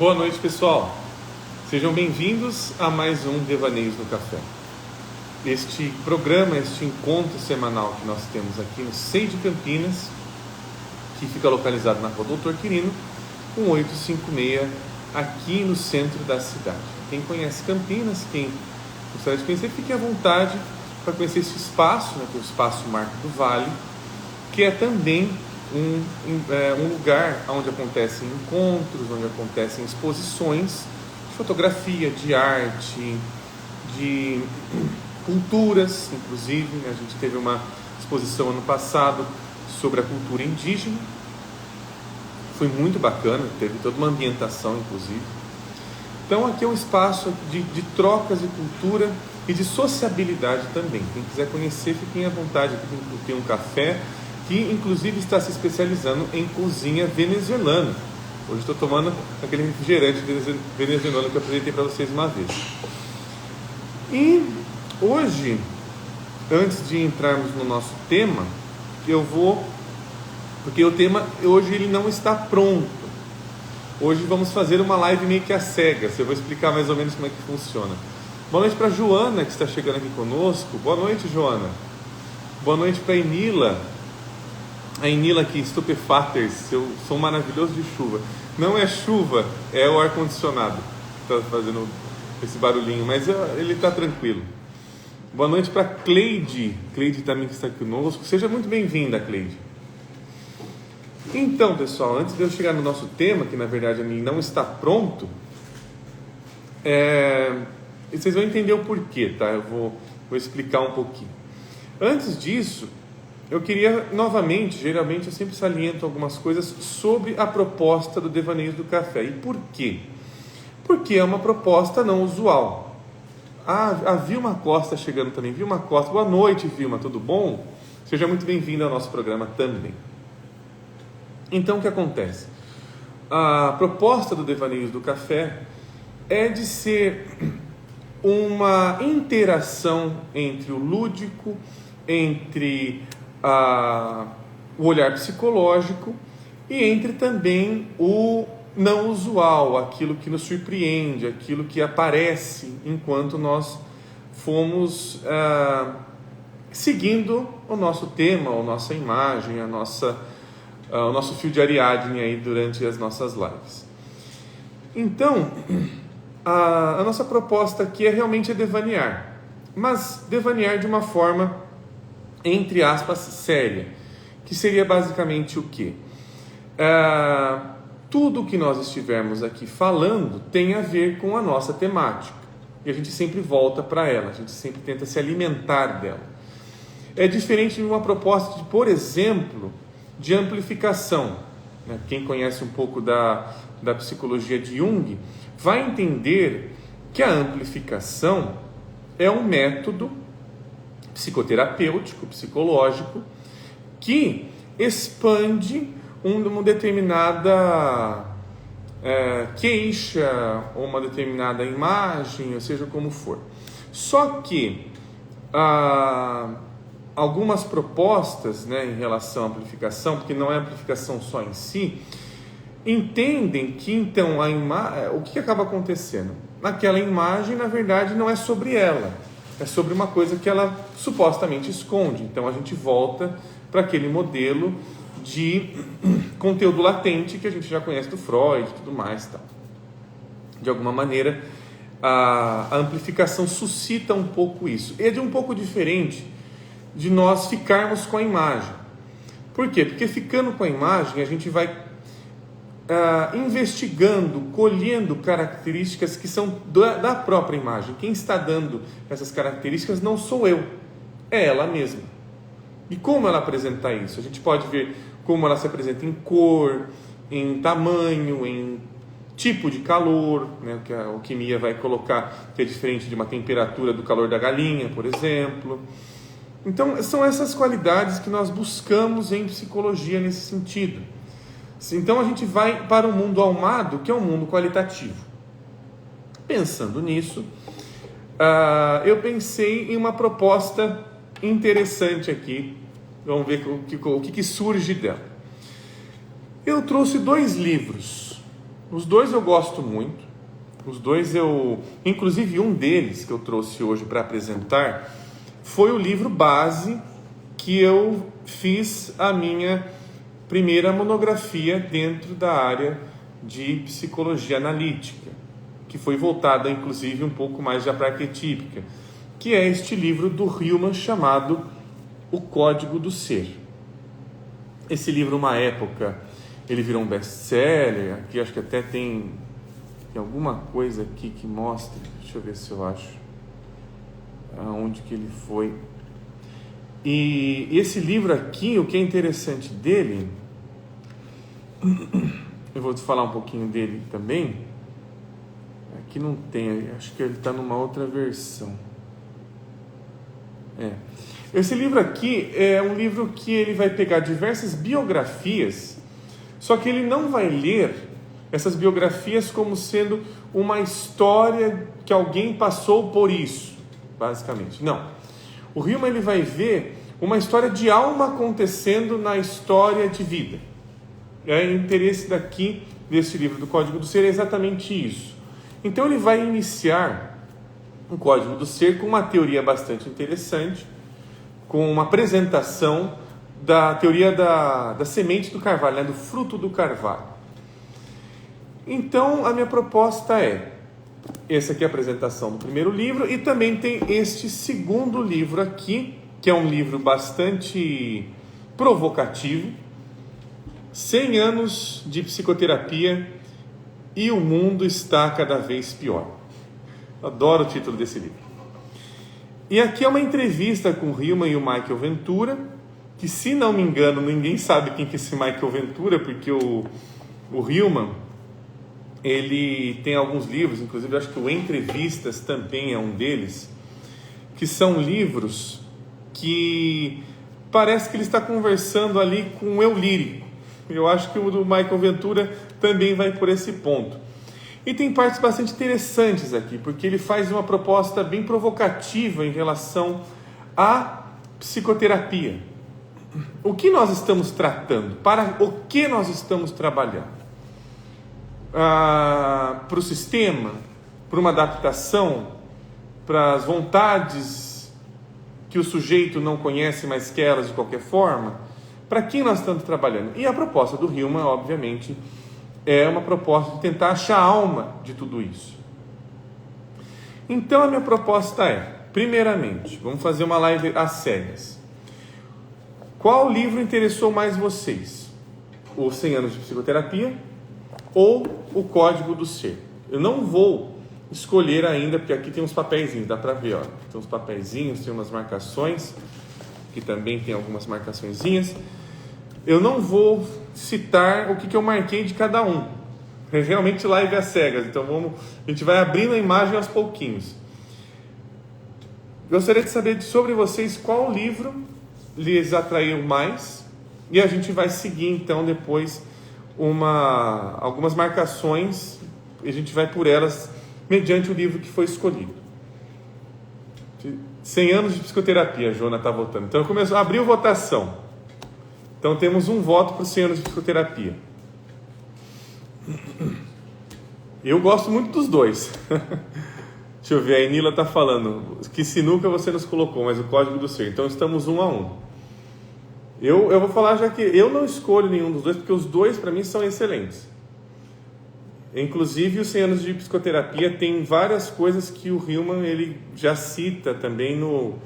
Boa noite, pessoal. Sejam bem-vindos a mais um Devaneios no Café. Este programa, este encontro semanal que nós temos aqui no SEI de Campinas, que fica localizado na Rua Doutor Quirino, 1856, aqui no centro da cidade. Quem conhece Campinas, quem gostaria de conhecer, fique à vontade para conhecer este espaço, que é o Espaço Marco do Vale, que é também um lugar onde acontecem encontros, onde acontecem exposições de fotografia, de arte, de culturas, inclusive. A gente teve uma exposição ano passado sobre a cultura indígena, foi muito bacana, teve toda uma ambientação, inclusive. Então aqui é um espaço de trocas de cultura e de sociabilidade também. Quem quiser conhecer, fiquem à vontade, aqui tem um café, que inclusive está se especializando em cozinha venezuelana. Hoje estou tomando aquele refrigerante venezuelano que eu apresentei para vocês uma vez. E hoje, antes de entrarmos no nosso tema, porque o tema hoje ele não está pronto. Hoje vamos fazer uma live meio que às cegas. Eu vou explicar mais ou menos como é que funciona. Boa noite para a Joana, que está chegando aqui conosco. Boa noite, Joana. Boa noite para a Enila. A Enila aqui, estupefaters, eu sou maravilhoso de chuva. Não é chuva, é o ar-condicionado que está fazendo esse barulhinho, mas ele está tranquilo. Boa noite para Cleide. Cleide também que está aqui conosco. Seja muito bem-vinda, Cleide. Então, pessoal, antes de eu chegar no nosso tema, que na verdade ele não está pronto, vocês vão entender o porquê, tá? Eu vou explicar um pouquinho. Antes disso, eu queria novamente, geralmente eu sempre saliento algumas coisas sobre a proposta do Devaneios do Café. E por quê? Porque é uma proposta não usual. A Vilma Costa chegando também. Vilma Costa, boa noite, Vilma, tudo bom? Seja muito bem-vinda ao nosso programa também. Então, o que acontece? A proposta do Devaneios do Café é de ser uma interação entre o lúdico, entre o olhar psicológico e entre também o não usual, aquilo que nos surpreende, aquilo que aparece enquanto nós fomos seguindo o nosso tema, a nossa imagem, o nosso fio de Ariadne aí durante as nossas lives. Então, a nossa proposta aqui realmente devanear, mas devanear de uma forma, entre aspas, séria, que seria basicamente o quê? Tudo que nós estivermos aqui falando tem a ver com a nossa temática, e a gente sempre volta para ela, a gente sempre tenta se alimentar dela. É diferente de uma proposta de, por exemplo, de amplificação, né? Quem conhece um pouco da psicologia de Jung vai entender que a amplificação é um método psicoterapêutico, psicológico, que expande uma determinada queixa, ou uma determinada imagem, ou seja, como for. Só que algumas propostas, né, em relação à amplificação, porque não é amplificação só em si, entendem que então o que acaba acontecendo? Naquela imagem, na verdade, não é sobre ela, é sobre uma coisa que ela supostamente esconde. Então a gente volta para aquele modelo de conteúdo latente que a gente já conhece do Freud e tudo mais, tá? De alguma maneira, a amplificação suscita um pouco isso. E é de um pouco diferente de nós ficarmos com a imagem. Por quê? Porque ficando com a imagem, a gente vai investigando, colhendo características que são da própria imagem. Quem está dando essas características não sou eu, é ela mesma. E como ela apresenta isso? A gente pode ver como ela se apresenta em cor, em tamanho, em tipo de calor, né, que a alquimia vai colocar, que é diferente de uma temperatura do calor da galinha, por exemplo. Então, são essas qualidades que nós buscamos em psicologia nesse sentido. Então, a gente vai para o mundo almado, que é um mundo qualitativo. Pensando nisso, eu pensei em uma proposta interessante aqui. Vamos ver o que surge dela. Eu trouxe 2 livros Os dois eu gosto muito. Os dois inclusive um deles que eu trouxe hoje para apresentar foi o livro base que eu fiz a minha primeira monografia dentro da área de psicologia analítica, que foi voltada inclusive um pouco mais já para arquetípica, que é este livro do Hillman chamado O Código do Ser. Esse livro, uma época, ele virou um best-seller. Aqui acho que até tem alguma coisa aqui que mostra, deixa eu ver se eu acho aonde que ele foi. E esse livro aqui, o que é interessante dele, eu vou te falar um pouquinho dele também. Aqui não tem, acho que ele está numa outra versão. Esse livro aqui é um livro que ele vai pegar diversas biografias, só que ele não vai ler essas biografias como sendo uma história que alguém passou por isso, basicamente. Não. O Hillman, ele vai ver uma história de alma acontecendo na história de vida. O interesse desse livro do Código do Ser é exatamente isso. Então ele vai iniciar o Código do Ser com uma teoria bastante interessante, com uma apresentação da teoria da semente do carvalho, né, do fruto do carvalho. Então, a minha proposta essa aqui é a apresentação do primeiro livro, e também tem este segundo livro aqui, que é um livro bastante provocativo, 100 anos de psicoterapia e o mundo está cada vez pior. Adoro o título desse livro. E aqui é uma entrevista com o Hillman e o Michael Ventura, que, se não me engano, ninguém sabe quem que é esse Michael Ventura, porque o Hillman, ele tem alguns livros, inclusive acho que o Entrevistas também é um deles, que são livros que parece que ele está conversando ali com o eu lírico. Eu acho que o do Michael Ventura também vai por esse ponto. E tem partes bastante interessantes aqui, porque ele faz uma proposta bem provocativa em relação à psicoterapia. O que nós estamos tratando? Para o que nós estamos trabalhando? Para o sistema, para uma adaptação, para as vontades que o sujeito não conhece, mas quer elas de qualquer forma. Para quem nós estamos trabalhando? E a proposta do Hillman, obviamente, é uma proposta de tentar achar a alma de tudo isso. Então a minha proposta primeiramente, vamos fazer uma live às cegas. Qual livro interessou mais vocês? O 100 anos de psicoterapia ou o Código do Ser? Eu não vou escolher ainda, porque aqui tem uns papeizinhos, dá para ver, ó. Tem uns papeizinhos, tem umas marcações, que também tem algumas marcaçõezinhas. Eu não vou citar o que eu marquei de cada um. É realmente live às cegas, então a gente vai abrindo a imagem aos pouquinhos. Gostaria de saber sobre vocês qual livro lhes atraiu mais, e a gente vai seguir então depois algumas marcações, e a gente vai por elas mediante o livro que foi escolhido. 100 anos de psicoterapia, a Joana está votando. Então abriu votação. Então temos um voto para 100 anos de psicoterapia. Eu gosto muito dos dois. Deixa eu ver, a Enila está falando que sinuca você nos colocou, mas o Código do Ser. Então estamos 1-1. Eu vou falar já que eu não escolho nenhum dos dois, porque os dois para mim são excelentes. Inclusive, os 100 anos de psicoterapia tem várias coisas que o Hillman ele já cita também no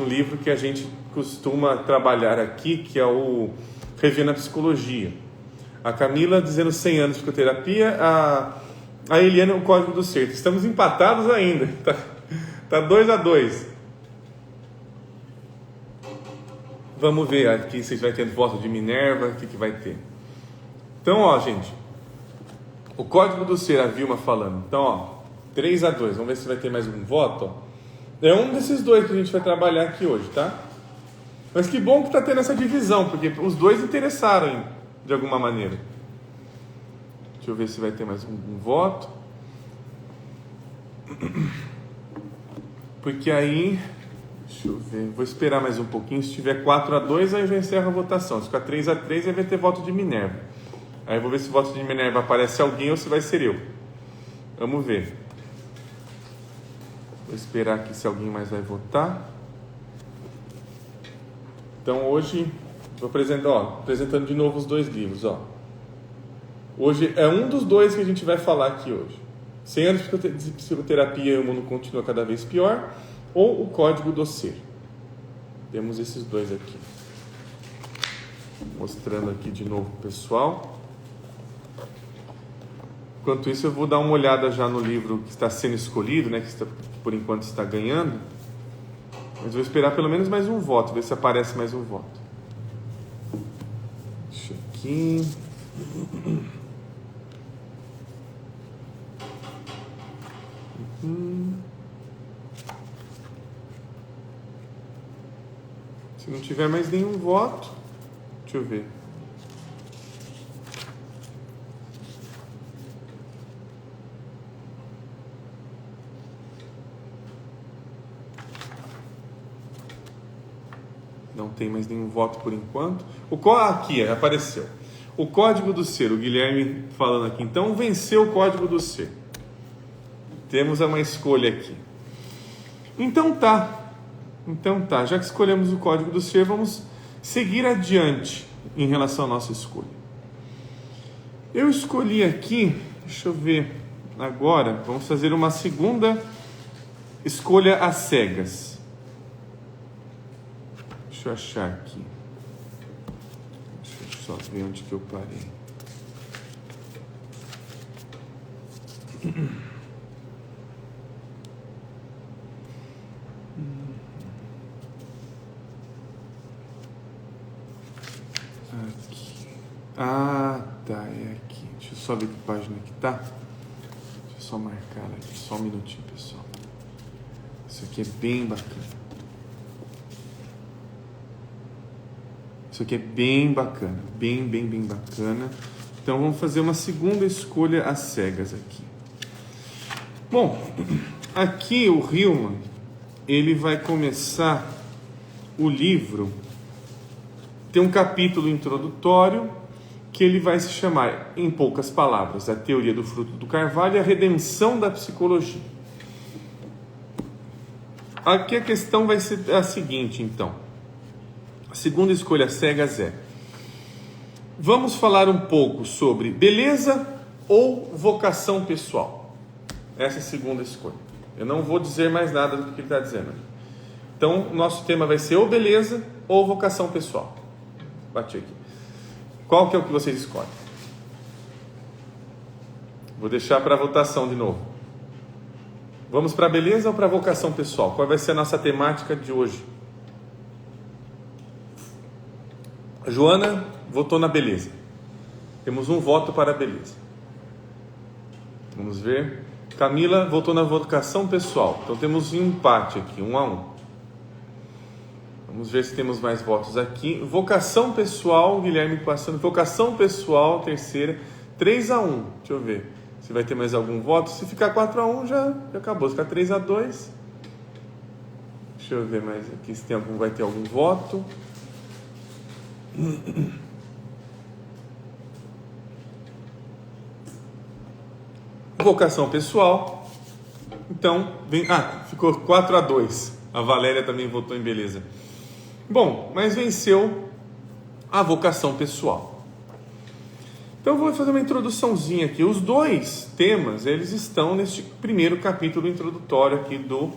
livro que a gente costuma trabalhar aqui, que é o Revendo a Psicologia. A Camila dizendo 100 anos de psicoterapia, a Eliana o Código do Ser. Estamos empatados ainda, tá 2-2. Vamos ver aqui se vai ter voto de Minerva, o que vai ter. Então, ó, gente, o Código do Ser, a Vilma falando. Então, ó, 3-2. Vamos ver se vai ter mais um voto. Ó. É um desses dois que a gente vai trabalhar aqui hoje, tá? Mas que bom que tá tendo essa divisão, porque os dois interessaram de alguma maneira. Deixa eu ver se vai ter mais um voto. Porque aí, deixa eu ver, vou esperar mais um pouquinho. Se tiver 4-2, aí eu já encerro a votação. Se ficar 3-3, aí vai ter voto de Minerva. Aí eu vou ver se o voto de Minerva aparece alguém ou se vai ser eu. Vamos ver. Vou esperar aqui se alguém mais vai votar. Então hoje, vou apresentando de novo os dois livros. Hoje é um dos dois que a gente vai falar aqui hoje. 100 anos de psicoterapia e o mundo continua cada vez pior, ou o Código do Ser. Temos esses dois aqui. Mostrando aqui de novo o pessoal. Enquanto isso, eu vou dar uma olhada já no livro que está sendo escolhido, né, que por enquanto está ganhando. Mas vou esperar pelo menos mais um voto, ver se aparece mais um voto. Deixa aqui. Se não tiver mais nenhum voto, deixa eu ver. Não tem mais nenhum voto por enquanto. Aqui, apareceu. O Código do Ser, o Guilherme falando aqui. Então, venceu o Código do Ser. Temos uma escolha aqui. Então tá. Já que escolhemos o Código do Ser, vamos seguir adiante em relação à nossa escolha. Eu escolhi aqui, deixa eu ver agora, vamos fazer uma segunda escolha às cegas. Deixa eu achar aqui. Deixa eu só ver onde que eu parei. Aqui. Ah, tá, é aqui. Deixa eu só ver que página que tá. Deixa eu só marcar ela aqui, só um minutinho, pessoal. Isso aqui é bem bacana. Isso aqui é bem bacana, bem bacana. Então vamos fazer uma segunda escolha às cegas aqui. Bom, aqui o Hillman, ele vai começar o livro, tem um capítulo introdutório que ele vai se chamar, em poucas palavras, a teoria do fruto do carvalho e a redenção da psicologia. Aqui a questão vai ser a seguinte, então. A segunda escolha às cegas é: vamos falar um pouco sobre beleza ou vocação pessoal? Essa é a segunda escolha. Eu não vou dizer mais nada do que ele está dizendo. Então, nosso tema vai ser ou beleza ou vocação pessoal. Bati aqui. Qual que é o que vocês escolhem? Vou deixar para votação de novo. Vamos para beleza ou para vocação pessoal? Qual vai ser a nossa temática de hoje? A Joana votou na beleza. Temos um voto para a beleza. Vamos ver. Camila votou na vocação pessoal. Então temos um empate aqui, 1-1. Vamos ver se temos mais votos aqui. Vocação pessoal, Guilherme passando. Vocação pessoal, terceira, 3-1. Deixa eu ver se vai ter mais algum voto. Se ficar 4-1 já acabou. Se ficar 3-2. Deixa eu ver mais aqui se vai ter algum voto. Vocação pessoal. Então, ficou 4-2. A Valéria também votou em beleza. Bom, mas venceu a vocação pessoal. Então eu vou fazer uma introduçãozinha aqui. Os dois temas, eles estão neste primeiro capítulo introdutório aqui do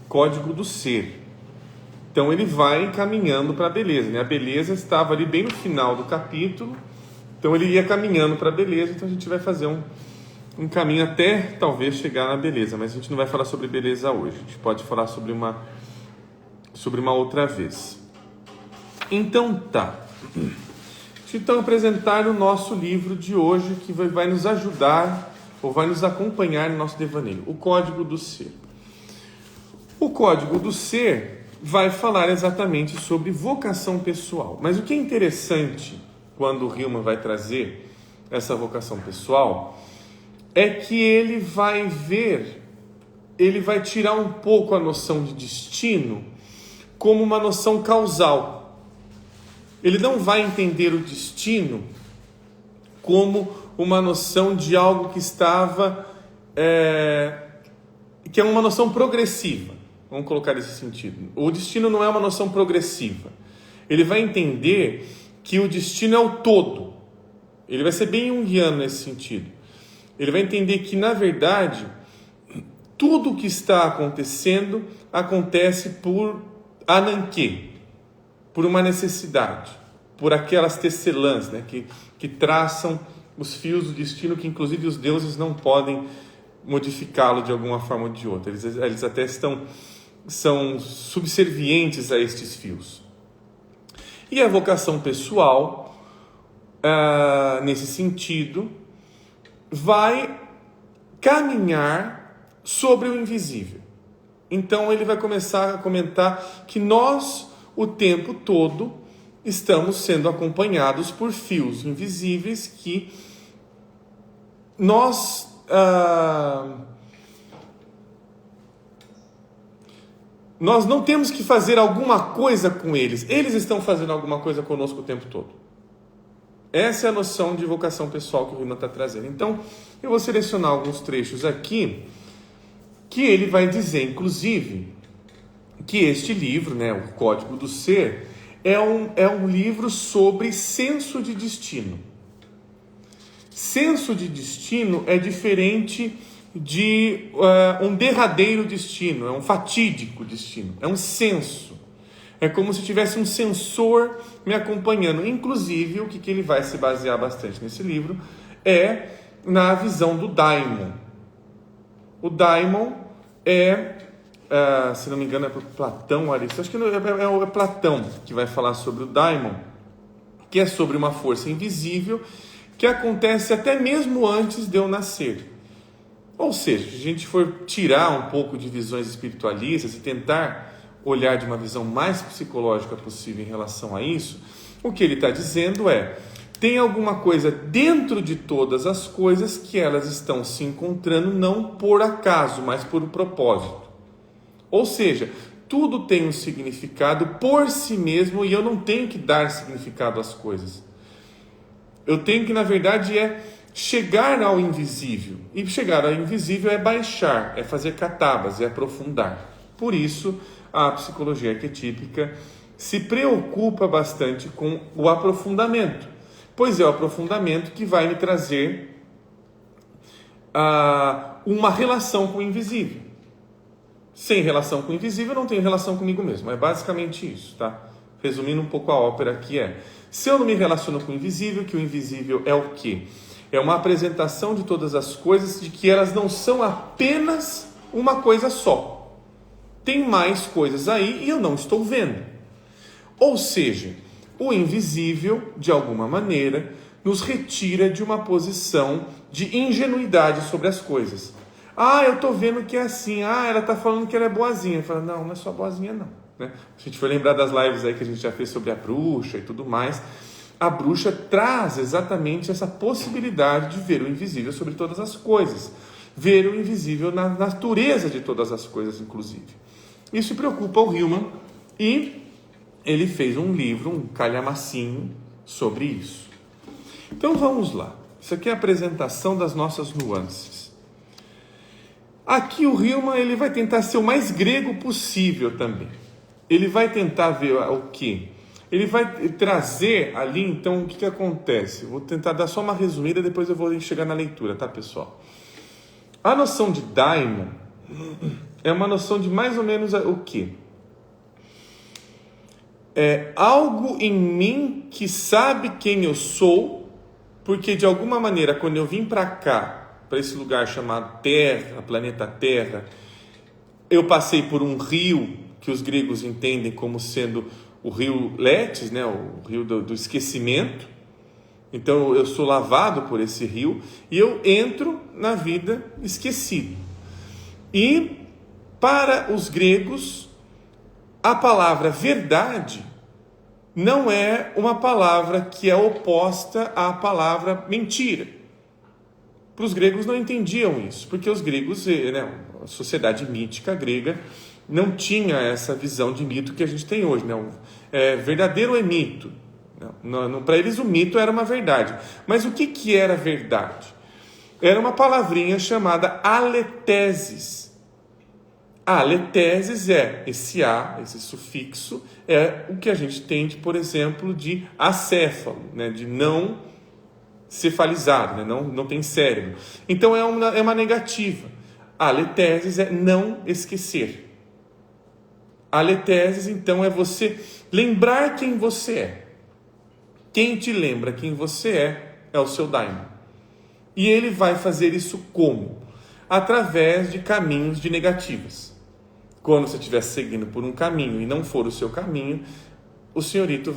Código do Ser. Então ele vai caminhando para a beleza, né? A beleza estava ali bem no final do capítulo, então ele ia caminhando para a beleza. Então a gente vai fazer um caminho até talvez chegar na beleza, mas a gente não vai falar sobre beleza hoje, a gente pode falar sobre uma outra vez. Então tá, deixa eu então apresentar o nosso livro de hoje, que vai nos ajudar ou vai nos acompanhar no nosso devaneio, o Código do Ser. O Código do Ser vai falar exatamente sobre vocação pessoal. Mas o que é interessante quando o Hillman vai trazer essa vocação pessoal é que ele vai tirar um pouco a noção de destino como uma noção causal. Ele não vai entender o destino como uma noção de algo que estava, que é uma noção progressiva. Vamos colocar nesse sentido. O destino não é uma noção progressiva. Ele vai entender que o destino é o todo. Ele vai ser bem junguiano nesse sentido. Ele vai entender que, na verdade, tudo o que está acontecendo acontece por ananquê, por uma necessidade, por aquelas tecelãs, né, que traçam os fios do destino, que inclusive os deuses não podem modificá-lo de alguma forma ou de outra. Eles até são subservientes a estes fios. E a vocação pessoal, nesse sentido, vai caminhar sobre o invisível. Então ele vai começar a comentar que nós, o tempo todo, estamos sendo acompanhados por fios invisíveis que nós não temos que fazer alguma coisa com eles. Eles estão fazendo alguma coisa conosco o tempo todo. Essa é a noção de vocação pessoal que o Riemann está trazendo. Então, eu vou selecionar alguns trechos aqui que ele vai dizer, inclusive, que este livro, né, o Código do Ser, é um livro sobre senso de destino. Senso de destino é diferente de um derradeiro destino, é um fatídico destino, é um senso. É como se tivesse um sensor me acompanhando. Inclusive, o que ele vai se basear bastante nesse livro é na visão do daimon. O daimon se não me engano, é Platão, Aristóteles. Acho que é Platão que vai falar sobre o daimon, que é sobre uma força invisível que acontece até mesmo antes de eu nascer. Ou seja, se a gente for tirar um pouco de visões espiritualistas e tentar olhar de uma visão mais psicológica possível em relação a isso, o que ele está dizendo tem alguma coisa dentro de todas as coisas que elas estão se encontrando não por acaso, mas por um propósito. Ou seja, tudo tem um significado por si mesmo e eu não tenho que dar significado às coisas. Eu tenho que, na verdade, chegar ao invisível. E chegar ao invisível é baixar, é fazer catabas, é aprofundar. Por isso, a psicologia arquetípica se preocupa bastante com o aprofundamento, pois é o aprofundamento que vai me trazer uma relação com o invisível. Sem relação com o invisível, eu não tenho relação comigo mesmo. É basicamente isso, tá? Resumindo um pouco a ópera, que se eu não me relaciono com o invisível, que o invisível é o quê? É uma apresentação de todas as coisas, de que elas não são apenas uma coisa só. Tem mais coisas aí e eu não estou vendo. Ou seja, o invisível, de alguma maneira, nos retira de uma posição de ingenuidade sobre as coisas. Eu estou vendo que é assim. Ela está falando que ela é boazinha. Eu falo, não é só boazinha não. Né? Se a gente for lembrar das lives aí que a gente já fez sobre a bruxa e tudo mais, a bruxa traz exatamente essa possibilidade de ver o invisível sobre todas as coisas. Ver o invisível na natureza de todas as coisas, inclusive. Isso preocupa o Riemann e ele fez um livro, um calhamacinho, sobre isso. Então vamos lá. Isso aqui é a apresentação das nossas nuances. Aqui o Riemann ele vai tentar ser o mais grego possível também. Ele vai tentar ver o quê? Ele vai trazer ali, então, o que acontece? Vou tentar dar só uma resumida, depois eu vou chegar na leitura, tá, pessoal? A noção de daimon é uma noção de mais ou menos o quê? É algo em mim que sabe quem eu sou, porque de alguma maneira, quando eu vim para cá, para esse lugar chamado Terra, planeta Terra, eu passei por um rio que os gregos entendem como sendo o rio Letes, né? O rio do esquecimento. Então eu sou lavado por esse rio e eu entro na vida esquecido. E para os gregos, a palavra verdade não é uma palavra que é oposta à palavra mentira. Para os gregos não entendiam isso, porque os gregos, né, a sociedade mítica grega, não tinha essa visão de mito que a gente tem hoje. Né? Verdadeiro é mito, Para eles o mito era uma verdade. Mas o que era verdade? Era uma palavrinha chamada aleteses. Aleteses é esse A, esse sufixo, é o que a gente tem, por exemplo, de acéfalo, né? De não cefalizado, né? Não tem cérebro. Então é uma negativa. Aleteses é não esquecer. Aleteses, então, é você lembrar quem você é. Quem te lembra quem você é o seu daimon. E ele vai fazer isso como? Através de caminhos de negativas. Quando você estiver seguindo por um caminho e não for o seu caminho, o senhorite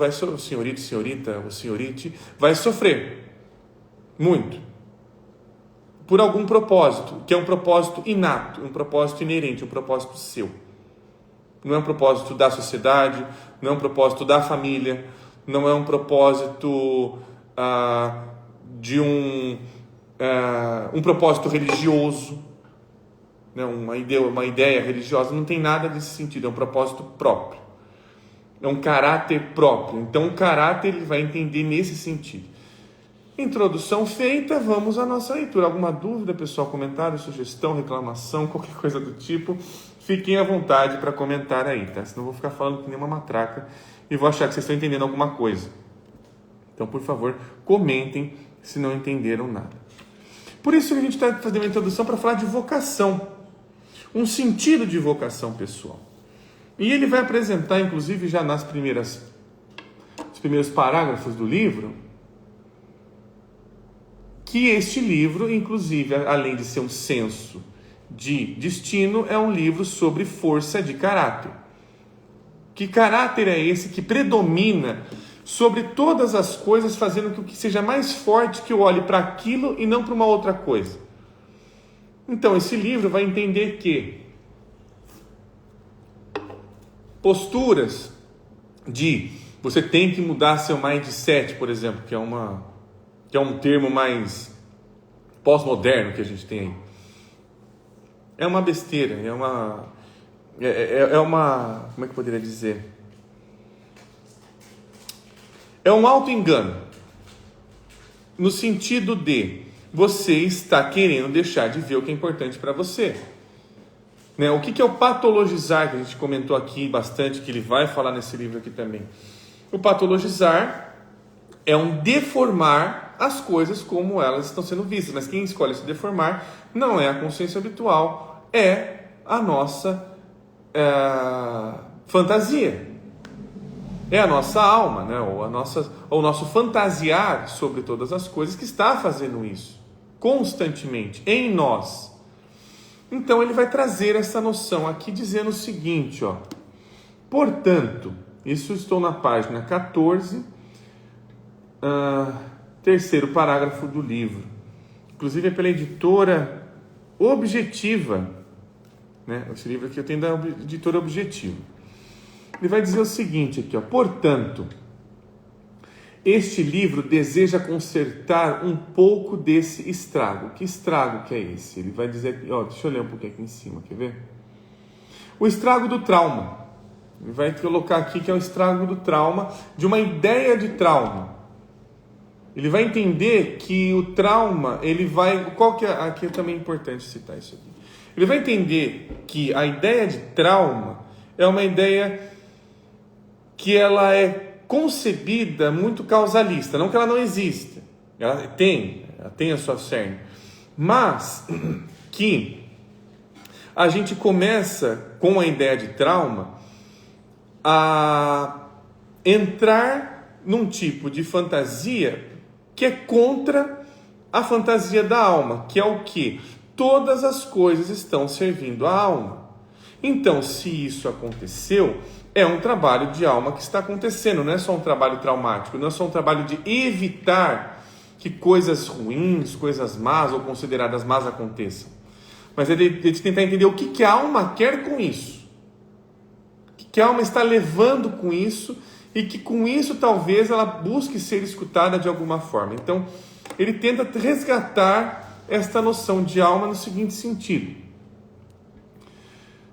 vai sofrer muito. Por algum propósito, que é um propósito inato, um propósito inerente, um propósito seu. Não é um propósito da sociedade, não é um propósito da família, não é um propósito de um propósito religioso, né? Uma ideia religiosa, não tem nada desse sentido, é um propósito próprio, é um caráter próprio. Então o caráter ele vai entender nesse sentido. Introdução feita, vamos à nossa leitura. Alguma dúvida, pessoal, comentário, sugestão, reclamação, qualquer coisa do tipo, fiquem à vontade para comentar aí, tá? Senão eu vou ficar falando que nem uma matraca e vou achar que vocês estão entendendo alguma coisa. Então, por favor, comentem se não entenderam nada. Por isso que a gente está fazendo uma introdução para falar de vocação, um sentido de vocação pessoal. E ele vai apresentar, inclusive, já nos primeiros parágrafos do livro, que este livro, inclusive, além de ser um senso de destino, é um livro sobre força de caráter. Que caráter é esse que predomina sobre todas as coisas, fazendo com que seja mais forte que eu olhe para aquilo e não para uma outra coisa? Então, esse livro vai entender que posturas de você tem que mudar seu mindset, por exemplo, que é um termo mais pós-moderno que a gente tem aí. É uma besteira, é uma como é que eu poderia dizer? É um auto-engano, no sentido de você está querendo deixar de ver o que é importante para você. Né? O que é o patologizar, que a gente comentou aqui bastante, que ele vai falar nesse livro aqui também. O patologizar é um deformar as coisas como elas estão sendo vistas. Mas quem escolhe se deformar não é a consciência habitual, é a nossa fantasia. É a nossa alma, né? Ou o nosso fantasiar sobre todas as coisas que está fazendo isso constantemente em nós. Então ele vai trazer essa noção aqui dizendo o seguinte, ó. Portanto, isso estou na página 14, terceiro parágrafo do livro. Inclusive é pela editora Objetiva, né? Esse livro aqui eu tenho da editora Objetiva. Ele vai dizer o seguinte aqui, ó. Portanto, este livro deseja consertar um pouco desse estrago. Que estrago que é esse? Ele vai dizer aqui, ó, deixa eu ler um pouquinho aqui em cima, quer ver? O estrago do trauma. Ele vai colocar aqui que é o estrago do trauma, de uma ideia de trauma. Ele vai entender que o trauma, ele vai... Aqui é também importante citar isso aqui. Ele vai entender que a ideia de trauma é uma ideia que ela é concebida muito causalista. Não que ela não exista. Ela tem a sua cerne. Mas que a gente começa com a ideia de trauma a entrar num tipo de fantasia que é contra a fantasia da alma, que é o quê? Todas as coisas estão servindo à alma. Então, se isso aconteceu, é um trabalho de alma que está acontecendo, não é só um trabalho traumático, não é só um trabalho de evitar que coisas ruins, coisas más ou consideradas más aconteçam. Mas é de tentar entender o que a alma quer com isso. O que a alma está levando com isso e que com isso talvez ela busque ser escutada de alguma forma. Então, ele tenta resgatar esta noção de alma no seguinte sentido: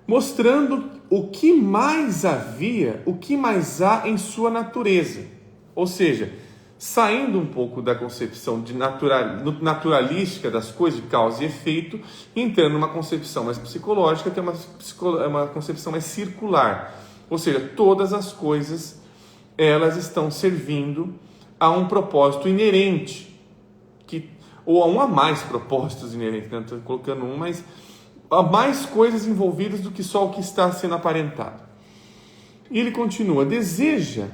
mostrando o que mais havia, o que mais há em sua natureza. Ou seja, saindo um pouco da concepção naturalística das coisas, de causa e efeito, e entrando numa concepção mais psicológica, que é uma concepção mais circular. Ou seja, todas as coisas, elas estão servindo a um propósito inerente, ou a um a mais propósitos inerentes, né? Estou colocando um, mas há mais coisas envolvidas do que só o que está sendo aparentado. E ele continua: deseja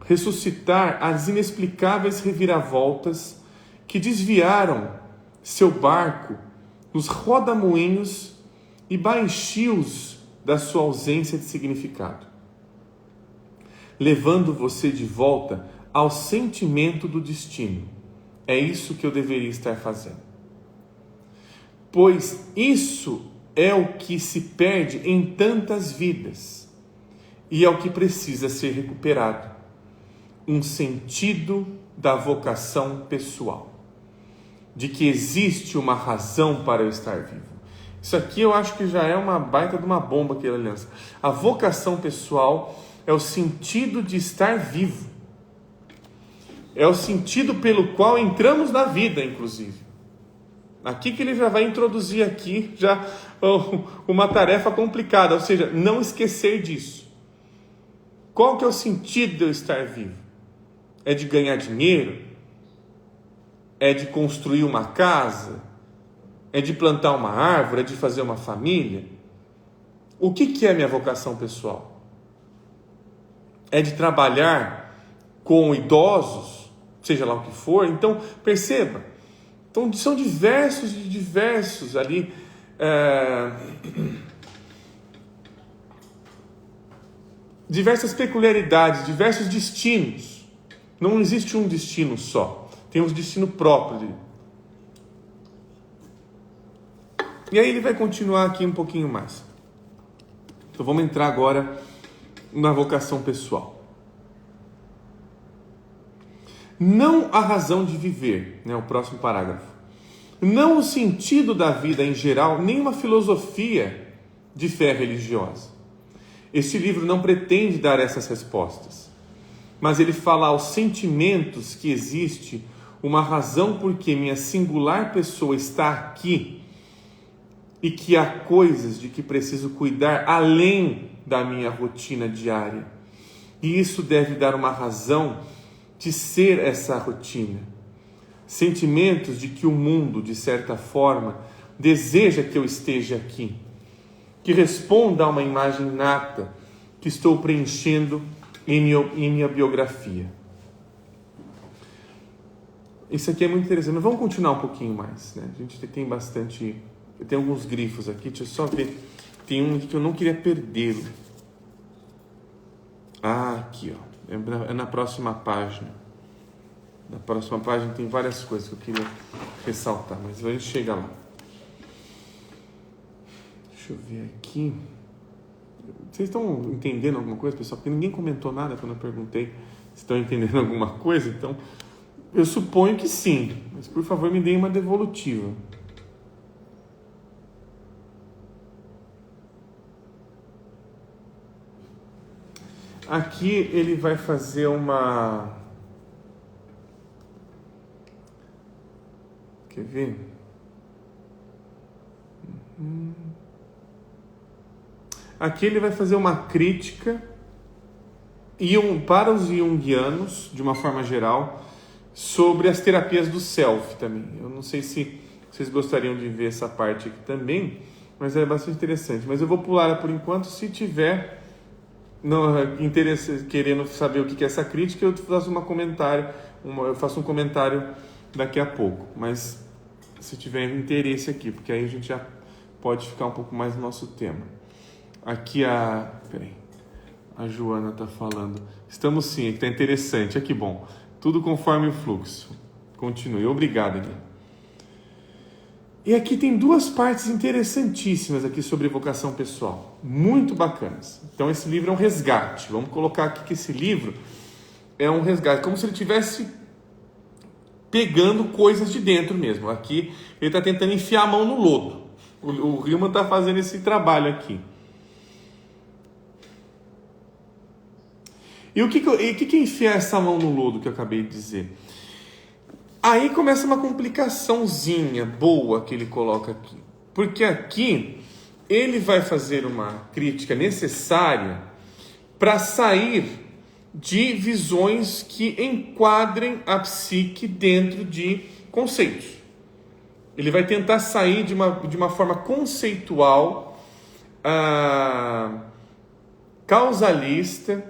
ressuscitar as inexplicáveis reviravoltas que desviaram seu barco nos rodamuinhos e baixios da sua ausência de significado, levando você de volta ao sentimento do destino. É isso que eu deveria estar fazendo. Pois isso é o que se perde em tantas vidas e é o que precisa ser recuperado. Um sentido da vocação pessoal, de que existe uma razão para eu estar vivo. Isso aqui eu acho que já é uma baita de uma bomba que ele lança. A vocação pessoal é o sentido de estar vivo. É o sentido pelo qual entramos na vida, inclusive. Aqui que ele já vai introduzir aqui já uma tarefa complicada, ou seja, não esquecer disso. Qual que é o sentido de eu estar vivo? É de ganhar dinheiro? É de construir uma casa? É de plantar uma árvore? É de fazer uma família? O que é minha vocação pessoal? É de trabalhar com idosos? Seja lá o que for. Então, perceba. Então, são diversos ali diversas peculiaridades, diversos destinos. Não existe um destino só. Tem um destino próprio. E aí ele vai continuar aqui um pouquinho mais. Então vamos entrar agora na vocação pessoal. Não a razão de viver, né? O próximo parágrafo. Não o sentido da vida em geral, nem uma filosofia de fé religiosa. Este livro não pretende dar essas respostas, mas ele fala aos sentimentos que existe uma razão por que minha singular pessoa está aqui e que há coisas de que preciso cuidar além da minha rotina diária. E isso deve dar uma razão de ser essa rotina. Sentimentos de que o mundo, de certa forma, deseja que eu esteja aqui, que responda a uma imagem inata que estou preenchendo em minha biografia. Isso aqui é muito interessante, mas vamos continuar um pouquinho mais, né? A gente tem bastante... Tem alguns grifos aqui, deixa eu só ver. Tem um que eu não queria perdê-lo. Aqui, ó. É na próxima página. Na próxima página tem várias coisas que eu queria ressaltar, mas a gente chega lá. Deixa eu ver aqui. Vocês estão entendendo alguma coisa, pessoal? Porque ninguém comentou nada quando eu perguntei se estão entendendo alguma coisa. Então, eu suponho que sim. Mas, por favor, me deem uma devolutiva. Aqui ele vai fazer uma... Quer ver? Aqui ele vai fazer uma crítica para os junguianos, de uma forma geral, sobre as terapias do self também. Eu não sei se vocês gostariam de ver essa parte aqui também, mas é bastante interessante. Mas eu vou pular ela por enquanto. Se tiver interesse, querendo saber o que é essa crítica, eu faço eu faço um comentário daqui a pouco. Mas se tiver interesse aqui, porque aí a gente já pode ficar um pouco mais no nosso tema. Aqui a Joana está falando. Estamos sim, está interessante. Que bom. Tudo conforme o fluxo. Continue. Obrigado, Gui. E aqui tem duas partes interessantíssimas aqui sobre vocação pessoal. Muito bacanas. Então esse livro é um resgate. Vamos colocar aqui que esse livro é um resgate. Como se ele estivesse pegando coisas de dentro mesmo. Aqui ele está tentando enfiar a mão no lodo. O Hillman está fazendo esse trabalho aqui. E o que é enfiar essa mão no lodo que eu acabei de dizer? Aí começa uma complicaçãozinha boa que ele coloca aqui. Porque aqui ele vai fazer uma crítica necessária para sair de visões que enquadrem a psique dentro de conceitos. Ele vai tentar sair de uma forma conceitual, causalista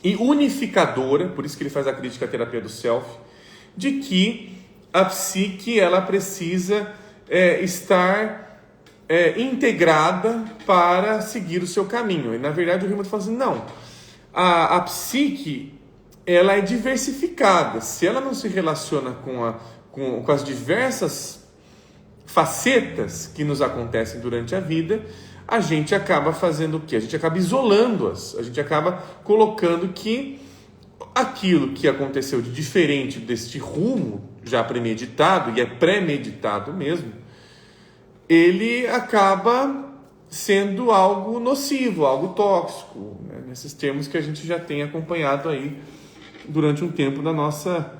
e unificadora, por isso que ele faz a crítica à terapia do self, de que a psique ela precisa estar integrada para seguir o seu caminho. E na verdade o Riemann fala assim, não, a psique ela é diversificada. Se ela não se relaciona com as diversas facetas que nos acontecem durante a vida, a gente acaba fazendo o quê? A gente acaba isolando-as, a gente acaba colocando que aquilo que aconteceu de diferente deste rumo já premeditado, e é premeditado mesmo, ele acaba sendo algo nocivo, algo tóxico, né? Nesses termos que a gente já tem acompanhado aí durante um tempo da nossa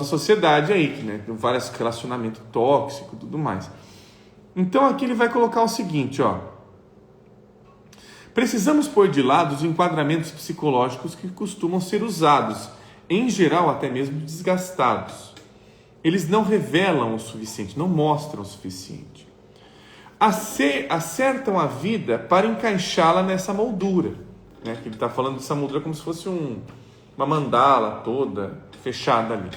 sociedade aí, né? Tem vários relacionamentos tóxicos e tudo mais. Então aqui ele vai colocar o seguinte, ó. Precisamos pôr de lado os enquadramentos psicológicos que costumam ser usados, em geral até mesmo desgastados. Eles não revelam o suficiente, não mostram o suficiente. Acertam a vida para encaixá-la nessa moldura, né? Que ele está falando dessa moldura como se fosse uma mandala toda fechada ali.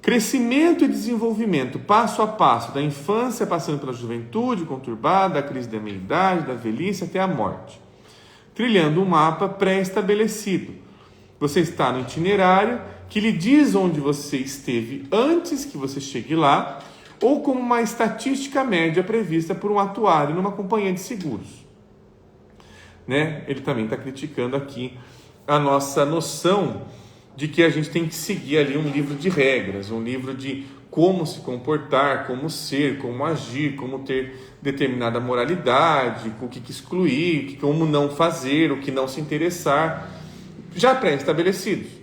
Crescimento e desenvolvimento, passo a passo, da infância passando pela juventude conturbada, da crise da meia-idade, da velhice até a morte. Trilhando um mapa pré-estabelecido. Você está no itinerário que lhe diz onde você esteve antes que você chegue lá, ou como uma estatística média prevista por um atuário numa companhia de seguros. Né? Ele também está criticando aqui a nossa noção de que a gente tem que seguir ali um livro de regras, um livro de como se comportar, como ser, como agir, como ter determinada moralidade, o que excluir, como não fazer, o que não se interessar, já pré-estabelecidos.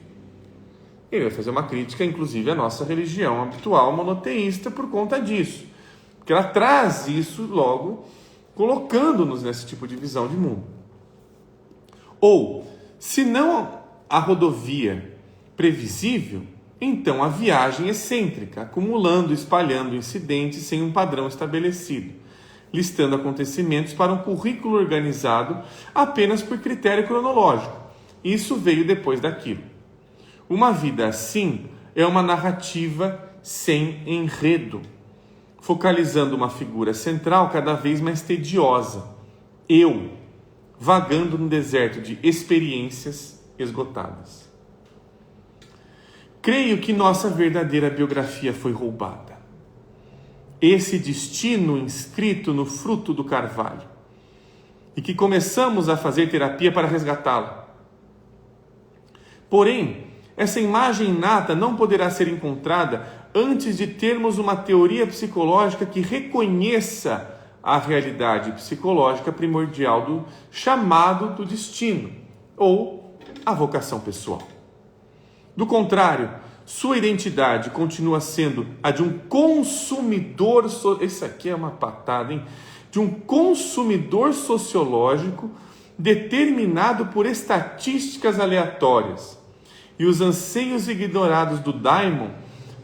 Ele vai fazer uma crítica, inclusive, à nossa religião habitual monoteísta por conta disso, porque ela traz isso logo, colocando-nos nesse tipo de visão de mundo. Ou, se não a rodovia previsível, então a viagem excêntrica, acumulando e espalhando incidentes sem um padrão estabelecido, listando acontecimentos para um currículo organizado apenas por critério cronológico. Isso veio depois daquilo. Uma vida assim é uma narrativa sem enredo, focalizando uma figura central cada vez mais tediosa, eu, vagando no deserto de experiências esgotadas. Creio que nossa verdadeira biografia foi roubada. Esse destino inscrito no fruto do carvalho. E que começamos a fazer terapia para resgatá-la. Porém, essa imagem inata não poderá ser encontrada antes de termos uma teoria psicológica que reconheça a realidade psicológica primordial do chamado do destino, ou a vocação pessoal. Do contrário, sua identidade continua sendo a de um consumidor... Isso aqui é uma patada, hein? De um consumidor sociológico determinado por estatísticas aleatórias. E os anseios ignorados do daimon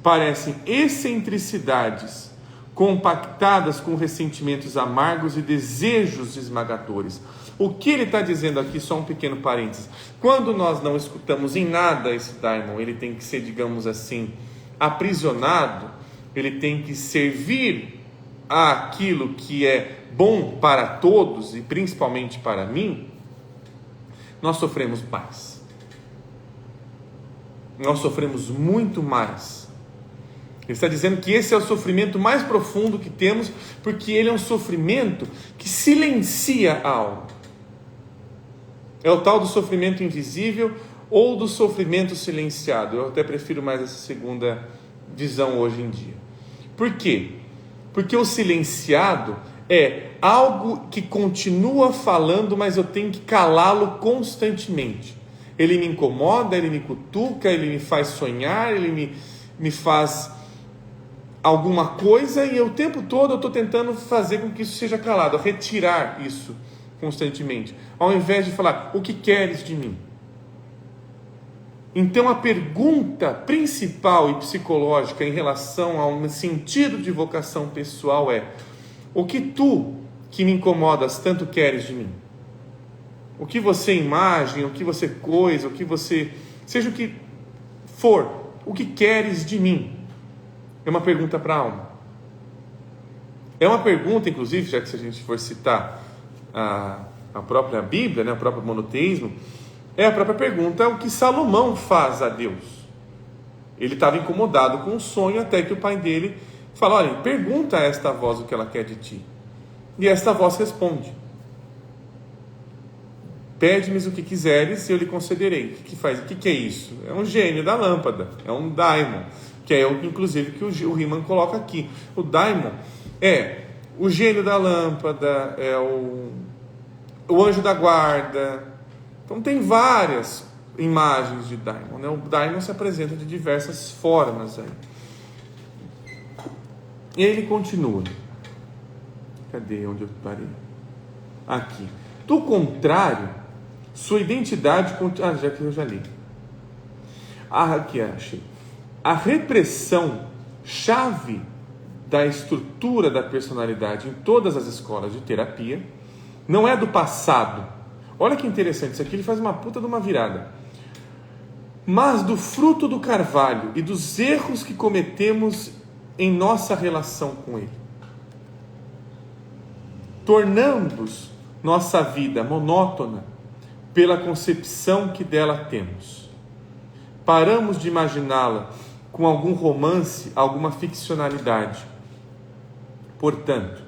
parecem excentricidades compactadas com ressentimentos amargos e desejos esmagadores. O que ele está dizendo aqui, só um pequeno parênteses, quando nós não escutamos em nada esse daimon, ele tem que ser, digamos assim, aprisionado, ele tem que servir àquilo que é bom para todos e principalmente para mim, nós sofremos mais. Nós sofremos muito mais. Ele está dizendo que esse é o sofrimento mais profundo que temos, porque ele é um sofrimento que silencia a alma. É o tal do sofrimento invisível ou do sofrimento silenciado. Eu até prefiro mais essa segunda visão hoje em dia. Por quê? Porque o silenciado é algo que continua falando, mas eu tenho que calá-lo constantemente. Ele me incomoda, ele me cutuca, ele me faz sonhar, ele me faz alguma coisa, e o tempo todo eu estou tentando fazer com que isso seja calado, retirar isso constantemente, ao invés de falar: o que queres de mim? Então a pergunta principal e psicológica em relação ao sentido de vocação pessoal é: o que tu, que me incomodas, tanto queres de mim? O que você imagina, o que você coisa, o que você... seja o que for, o que queres de mim? É uma pergunta para a alma. É uma pergunta, inclusive, já que se a gente for citar a própria Bíblia, né, o próprio monoteísmo, é a própria pergunta o que Salomão faz a Deus. Ele estava incomodado com o sonho, até que o pai dele fala: olha, pergunta a esta voz o que ela quer de ti. E esta voz responde: pede-me o que quiseres e eu lhe concederei. O que é isso? É um gênio da lâmpada, é um daimon, que é o inclusive que o Riemann coloca aqui. O daimon é o gênio da lâmpada, é o anjo da guarda. Então tem várias imagens de daimon, né? O daimon se apresenta de diversas formas aí. E aí ele continua. Cadê onde eu parei? Aqui. Do contrário, sua identidade... já que eu já li. Aqui, achei. A repressão chave da estrutura da personalidade em todas as escolas de terapia não é do passado. Olha que interessante, isso aqui ele faz uma puta de uma virada. Mas do fruto do carvalho e dos erros que cometemos em nossa relação com ele. Tornamos nossa vida monótona pela concepção que dela temos. Paramos de imaginá-la com algum romance, alguma ficcionalidade. Portanto,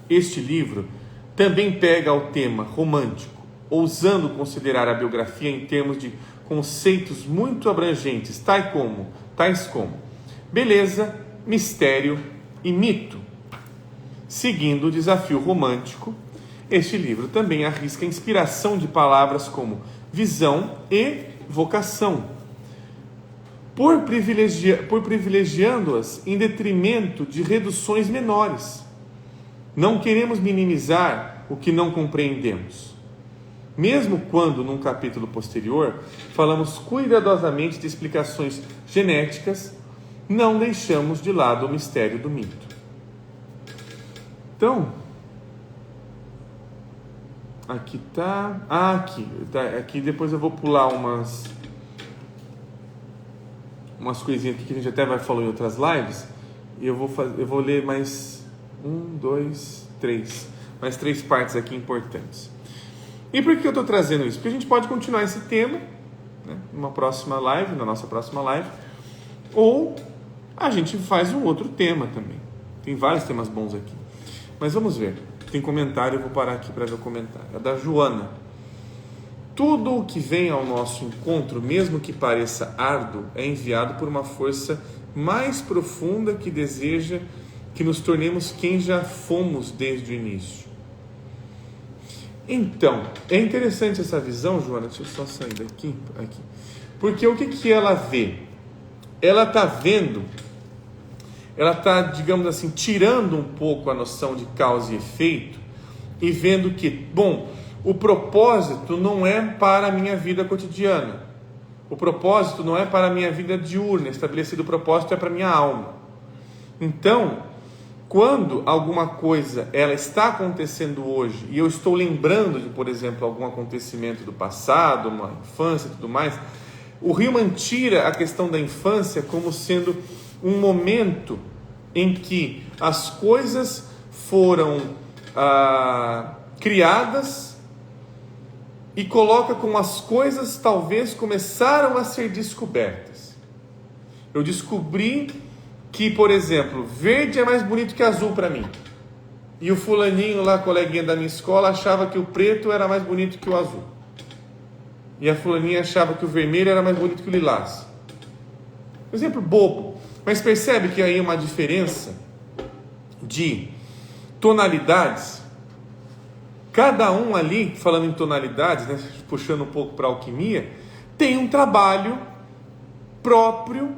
este livro também pega o tema romântico, ousando considerar a biografia em termos de conceitos muito abrangentes, tais como beleza, mistério e mito. Seguindo o desafio romântico, este livro também arrisca a inspiração de palavras como visão e vocação, por privilegiando-as em detrimento de reduções menores. Não queremos minimizar o que não compreendemos, mesmo quando, num capítulo posterior, falamos cuidadosamente de explicações genéticas, não deixamos de lado o mistério do mito. Então, aqui tá... aqui depois eu vou pular umas coisinhas aqui que a gente até vai falar em outras lives, e eu vou ler mais 3 partes aqui importantes. E por que eu estou trazendo isso? Porque a gente pode continuar esse tema, né, numa próxima live, na nossa próxima live, ou a gente faz um outro tema também. Tem vários temas bons aqui. Mas vamos ver. Tem comentário, eu vou parar aqui para ver o comentário. É da Joana. Tudo o que vem ao nosso encontro, mesmo que pareça árduo, é enviado por uma força mais profunda que deseja que nos tornemos quem já fomos desde o início. Então, é interessante essa visão, Joana. Deixa eu só sair daqui. Porque o que ela vê? Ela está vendo, ela está, digamos assim, tirando um pouco a noção de causa e efeito e vendo que, bom, o propósito não é para a minha vida cotidiana. O propósito não é para a minha vida diurna. Estabelecido o propósito é para a minha alma. Então, quando alguma coisa ela está acontecendo hoje e eu estou lembrando de, por exemplo, algum acontecimento do passado, uma infância e tudo mais, o Riemann tira a questão da infância como sendo um momento em que as coisas foram criadas e coloca como as coisas talvez começaram a ser descobertas. Eu descobri que, por exemplo, verde é mais bonito que azul para mim. E o fulaninho lá, coleguinha da minha escola, achava que o preto era mais bonito que o azul. E a fulaninha achava que o vermelho era mais bonito que o lilás. Exemplo bobo. Mas percebe que aí é uma diferença de tonalidades. Cada um ali, falando em tonalidades, né, puxando um pouco para a alquimia, tem um trabalho próprio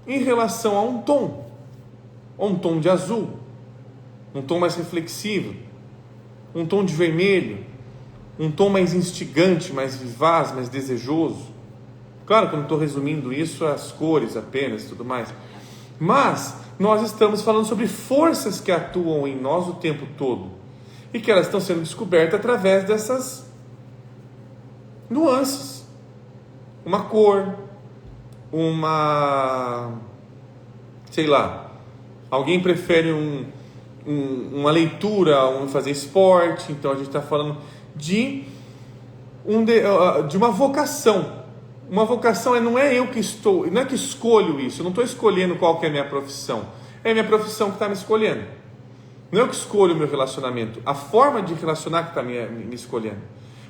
em relação a um tom de azul, um tom mais reflexivo, um tom de vermelho, um tom mais instigante, mais vivaz, mais desejoso. Claro que eu não estou resumindo isso às cores apenas e tudo mais, mas nós estamos falando sobre forças que atuam em nós o tempo todo e que elas estão sendo descobertas através dessas nuances. Uma cor, sei lá, alguém prefere uma leitura, fazer esporte, então a gente está falando de uma vocação. Uma vocação não é eu que estou, não é que escolho isso, eu não estou escolhendo qual que é a minha profissão, é a minha profissão que está me escolhendo. Não é eu que escolho o meu relacionamento, a forma de relacionar que está me escolhendo,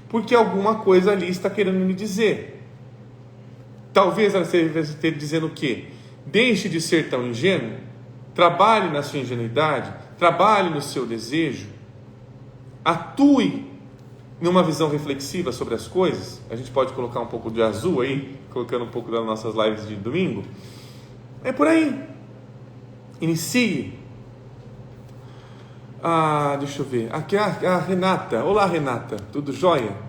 porque alguma coisa ali está querendo me dizer. Talvez ela esteja dizendo o quê? Deixe de ser tão ingênuo, trabalhe na sua ingenuidade, trabalhe no seu desejo, atue numa visão reflexiva sobre as coisas. A gente pode colocar um pouco de azul aí, colocando um pouco das nossas lives de domingo. É por aí. Inicie. Deixa eu ver. Aqui a Renata. Olá, Renata. Tudo jóia?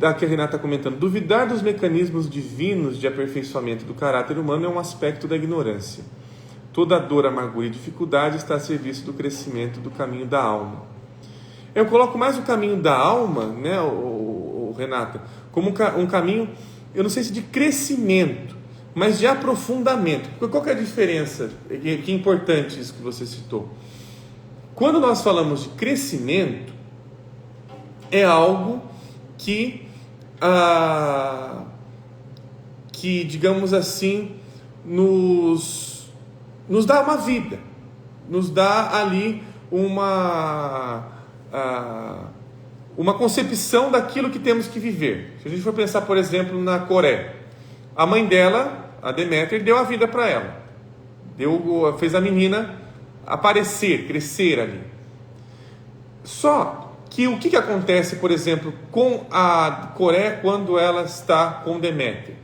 Aqui a Renata está comentando. Duvidar dos mecanismos divinos de aperfeiçoamento do caráter humano é um aspecto da ignorância. Toda dor, amargura e dificuldade está a serviço do crescimento do caminho da alma. Eu coloco mais o caminho da alma, né, Renata, como um caminho, eu não sei se de crescimento, mas de aprofundamento. Qual que é a diferença? Que é importante isso que você citou. Quando nós falamos de crescimento, é algo que digamos assim, nos dá uma vida, nos dá ali uma concepção daquilo que temos que viver. Se a gente for pensar, por exemplo, na Coreia, a mãe dela, a Deméter, deu a vida para ela, fez a menina aparecer, crescer ali. Só que o que acontece, por exemplo, com a Coreia quando ela está com Deméter?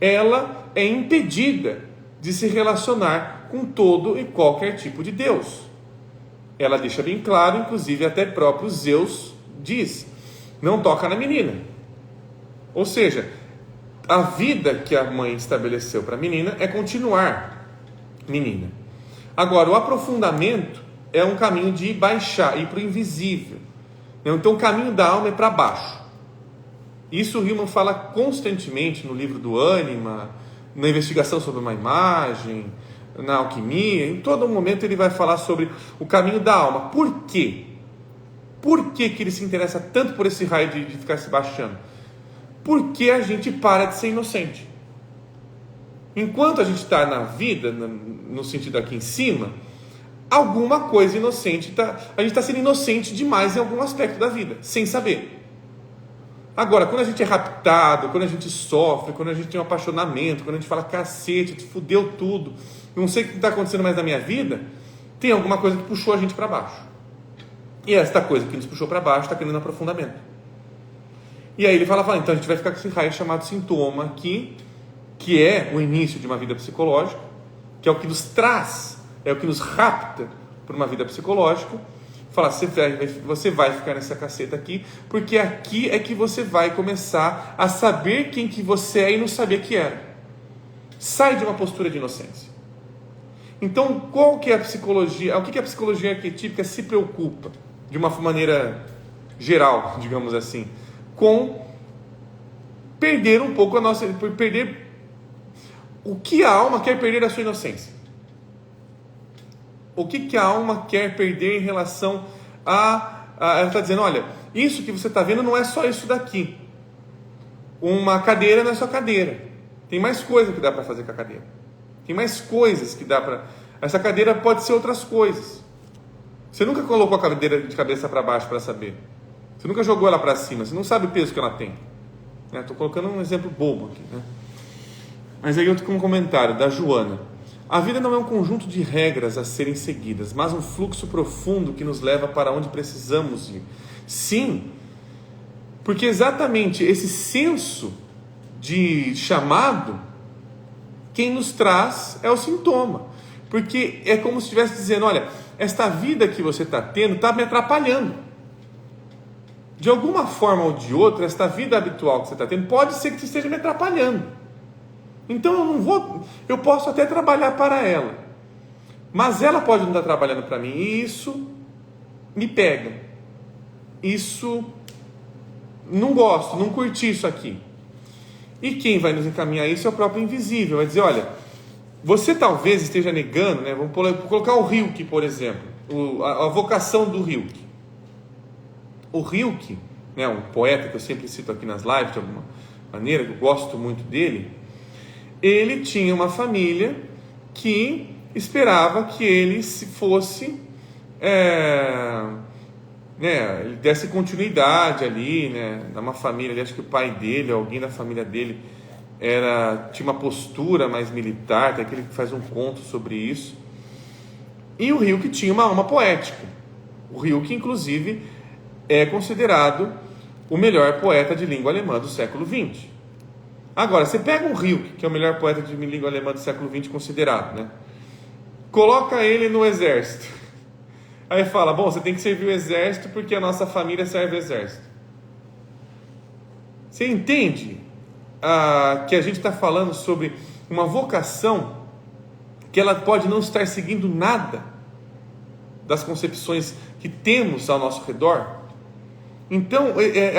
Ela é impedida de se relacionar com todo e qualquer tipo de Deus. Ela deixa bem claro, inclusive até próprio Zeus diz, não toca na menina. Ou seja, a vida que a mãe estabeleceu para a menina é continuar menina. Agora, o aprofundamento é um caminho de baixar, ir para o invisível. Então, o caminho da alma é para baixo. Isso o Hillman fala constantemente no livro do Ânima, na investigação sobre uma imagem, na alquimia. Em todo momento ele vai falar sobre o caminho da alma. Por quê? Por que ele se interessa tanto por esse raio de ficar se baixando? Porque a gente para de ser inocente. Enquanto a gente está na vida, no sentido aqui em cima, alguma coisa inocente, a gente está sendo inocente demais em algum aspecto da vida, sem saber. Agora, quando a gente é raptado, quando a gente sofre, quando a gente tem um apaixonamento, quando a gente fala, cacete, fudeu tudo, não sei o que está acontecendo mais na minha vida, tem alguma coisa que puxou a gente para baixo. E esta coisa que nos puxou para baixo está querendo aprofundamento. E aí ele fala, então a gente vai ficar com esse raio chamado sintoma aqui, que é o início de uma vida psicológica, que é o que nos traz, é o que nos rapta para uma vida psicológica. Fala, você vai ficar nessa caceta aqui, porque aqui é que você vai começar a saber quem que você é e não saber que era. Sai de uma postura de inocência. Então, qual que é a psicologia? O que a psicologia arquetípica se preocupa, de uma maneira geral, digamos assim, com perder um pouco perder o que a alma quer perder da sua inocência. O que a alma quer perder em relação ela está dizendo, olha, isso que você está vendo não é só isso daqui. Uma cadeira não é só cadeira. Tem mais coisa que dá para fazer com a cadeira. Tem mais coisas que dá para... Essa cadeira pode ser outras coisas. Você nunca colocou a cadeira de cabeça para baixo para saber. Você nunca jogou ela para cima. Você não sabe o peso que ela tem. Estou colocando um exemplo bobo aqui, né? Mas aí outro comentário da Joana. A vida não é um conjunto de regras a serem seguidas, mas um fluxo profundo que nos leva para onde precisamos ir. Sim, porque exatamente esse senso de chamado, quem nos traz é o sintoma. Porque é como se estivesse dizendo, olha, esta vida que você está tendo está me atrapalhando. De alguma forma ou de outra, esta vida habitual que você está tendo, pode ser que esteja me atrapalhando. Então eu posso até trabalhar para ela, mas ela pode não estar trabalhando para mim, e isso me pega. Isso, não gosto, não curti isso aqui. E quem vai nos encaminhar isso é o próprio invisível, vai dizer, olha, você talvez esteja negando, né? Vamos colocar o Rilke, por exemplo, a vocação do Rilke. O Rilke, né, um poeta que eu sempre cito aqui nas lives, de alguma maneira, que eu gosto muito dele, ele tinha uma família que esperava que ele fosse, ele desse continuidade ali, né, numa família, acho que o pai dele, alguém da família dele, tinha uma postura mais militar, tem aquele que faz um conto sobre isso. E o Rilke tinha uma alma poética. O Rilke, inclusive, é considerado o melhor poeta de língua alemã do século XX. Agora, você pega um Rilke, que é o melhor poeta de língua alemã do século XX considerado, né? Coloca ele no exército. Aí fala, bom, você tem que servir o exército porque a nossa família serve o exército. Você entende que a gente está falando sobre uma vocação que ela pode não estar seguindo nada das concepções que temos ao nosso redor? Então,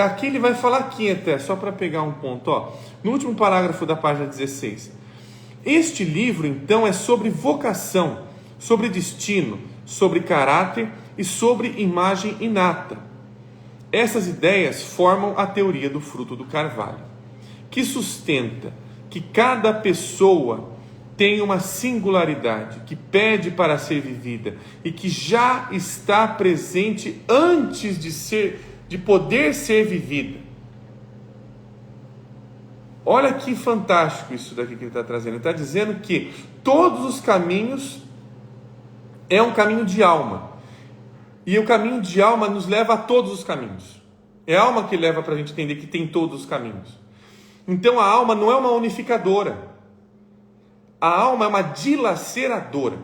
aqui ele vai falar aqui até, só para pegar um ponto, no último parágrafo da página 16. Este livro, então, é sobre vocação, sobre destino, sobre caráter e sobre imagem inata. Essas ideias formam a teoria do fruto do carvalho, que sustenta que cada pessoa tem uma singularidade que pede para ser vivida e que já está presente antes de poder ser vivida. Olha que fantástico isso daqui que ele está trazendo. Ele está dizendo que todos os caminhos é um caminho de alma. E o caminho de alma nos leva a todos os caminhos. É a alma que leva para a gente entender que tem todos os caminhos. Então a alma não é uma unificadora. A alma é uma dilaceradora.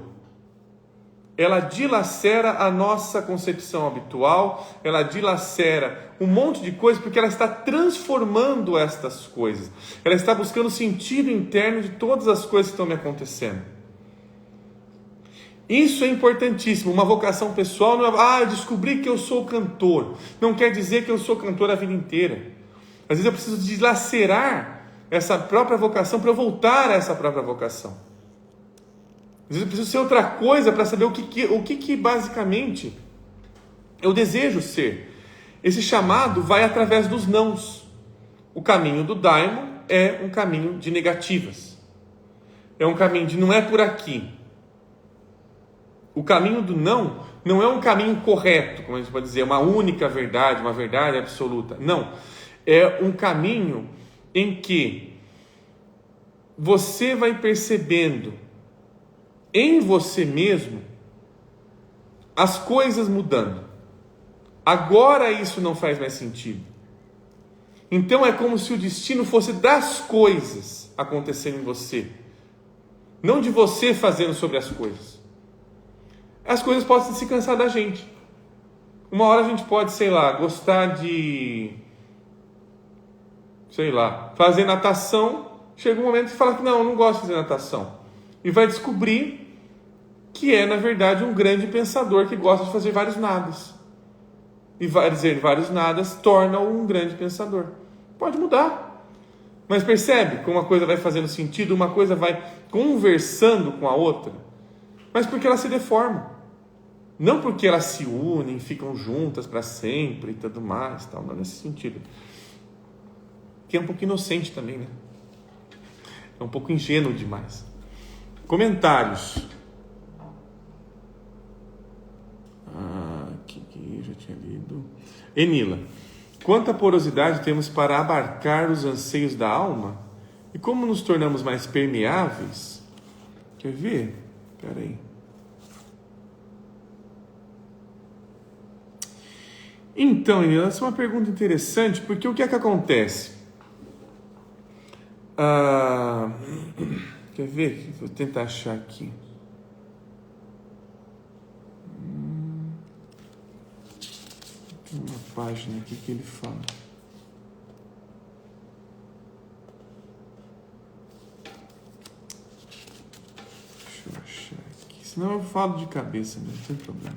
Ela dilacera a nossa concepção habitual, ela dilacera um monte de coisas, porque ela está transformando estas coisas. Ela está buscando o sentido interno de todas as coisas que estão me acontecendo. Isso é importantíssimo. Uma vocação pessoal não é, eu descobri que eu sou cantor. Não quer dizer que eu sou cantor a vida inteira. Às vezes eu preciso dilacerar essa própria vocação para eu voltar a essa própria vocação. Às vezes eu preciso ser outra coisa para saber o que basicamente eu desejo ser. Esse chamado vai através dos nãos. O caminho do daimon é um caminho de negativas. É um caminho de não é por aqui. O caminho do não é um caminho correto, como a gente pode dizer, uma única verdade, uma verdade absoluta. Não. É um caminho em que você vai percebendo em você mesmo as coisas mudando. Agora isso não faz mais sentido. Então é como se o destino fosse das coisas acontecendo em você, não de você fazendo sobre as coisas. As coisas podem se cansar da gente. Uma hora a gente pode, gostar de, fazer natação. Chega um momento que fala que não gosto de fazer natação. E vai descobrir que é, na verdade, um grande pensador que gosta de fazer vários nadas. E vai dizer vários nadas torna-o um grande pensador. Pode mudar. Mas percebe como uma coisa vai fazendo sentido, uma coisa vai conversando com a outra. Mas porque elas se deformam. Não porque elas se unem, ficam juntas para sempre e tudo mais. Não nesse sentido. Que é um pouco inocente também, né? É um pouco ingênuo demais. Comentários. Aqui eu já tinha lido. Enila. Quanta porosidade temos para abarcar os anseios da alma? E como nos tornamos mais permeáveis? Quer ver? Espera aí. Então, essa é uma pergunta interessante, porque o que é que acontece? Quer ver? Vou tentar achar aqui. Tem uma página aqui que ele fala. Deixa eu achar aqui. Senão eu falo de cabeça mesmo, não tem problema.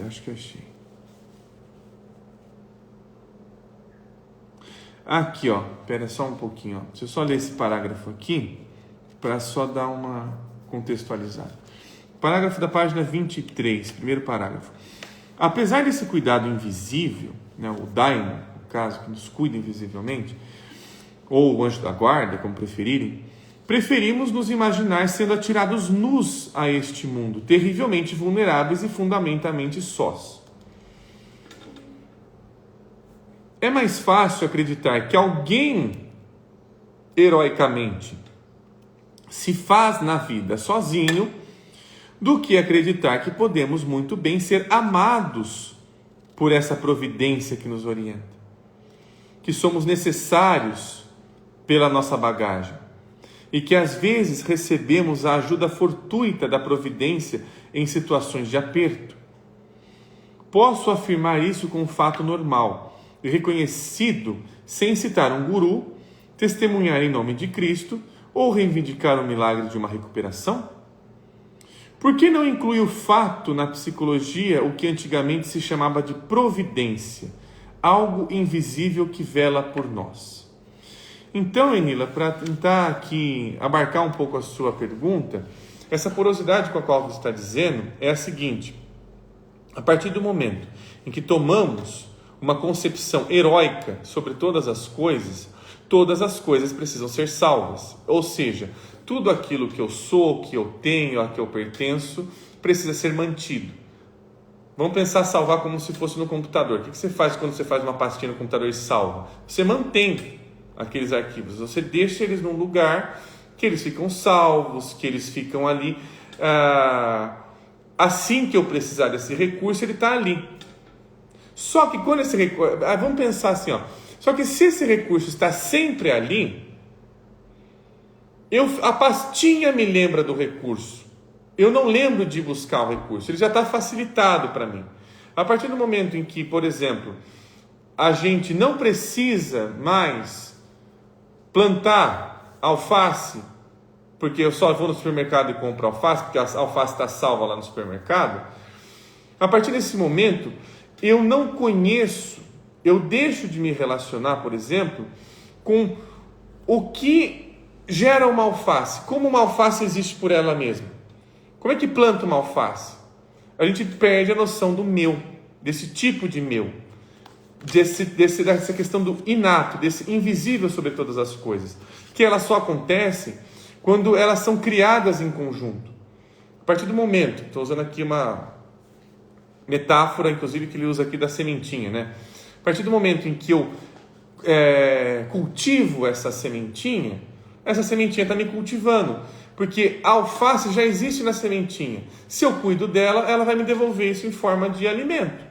Acho que achei. Aqui, ó. Espera só um pouquinho, ó. Deixa eu só ler esse parágrafo aqui, para só dar uma contextualizada. Parágrafo da página 23, primeiro parágrafo. Apesar desse cuidado invisível, né, o daimon, no caso, que nos cuida invisivelmente, ou o anjo da guarda, como preferirem, preferimos nos imaginar sendo atirados nus a este mundo, terrivelmente vulneráveis e fundamentalmente sós. É mais fácil acreditar que alguém heroicamente se faz na vida sozinho do que acreditar que podemos muito bem ser amados por essa providência que nos orienta, que somos necessários pela nossa bagagem e que às vezes recebemos a ajuda fortuita da providência em situações de aperto. Posso afirmar isso com um fato normal e reconhecido, sem citar um guru, testemunhar em nome de Cristo ou reivindicar o milagre de uma recuperação? Por que não inclui o fato na psicologia o que antigamente se chamava de providência, algo invisível que vela por nós? Então, Enila, para tentar aqui abarcar um pouco a sua pergunta, essa porosidade com a qual você está dizendo é a seguinte: a partir do momento em que tomamos uma concepção heróica sobre todas as coisas precisam ser salvas. Ou seja, tudo aquilo que eu sou, que eu tenho, a que eu pertenço, precisa ser mantido. Vamos pensar salvar como se fosse no computador. O que você faz quando você faz uma pastinha no computador e salva? Você mantém aqueles arquivos. Você deixa eles num lugar que eles ficam salvos, que eles ficam ali. Assim que eu precisar desse recurso, ele está ali. Só que quando esse recurso... Vamos pensar assim, ó. Só que se esse recurso está sempre ali, a pastinha me lembra do recurso. Eu não lembro de buscar o recurso. Ele já está facilitado para mim. A partir do momento em que, por exemplo, a gente não precisa mais plantar alface, porque eu só vou no supermercado e compro alface, porque a alface está salva lá no supermercado. A partir desse momento, eu não conheço, eu deixo de me relacionar, por exemplo, com o que gera uma alface. Como uma alface existe por ela mesma? Como é que planta uma alface? A gente perde a noção do meu, desse tipo de meu, dessa questão do inato, desse invisível sobre todas as coisas, que elas só acontecem quando elas são criadas em conjunto. A partir do momento, estou usando aqui uma metáfora, inclusive, que ele usa aqui da sementinha, né? A partir do momento em que eu cultivo essa sementinha está me cultivando, porque a alface já existe na sementinha. Se eu cuido dela, ela vai me devolver isso em forma de alimento,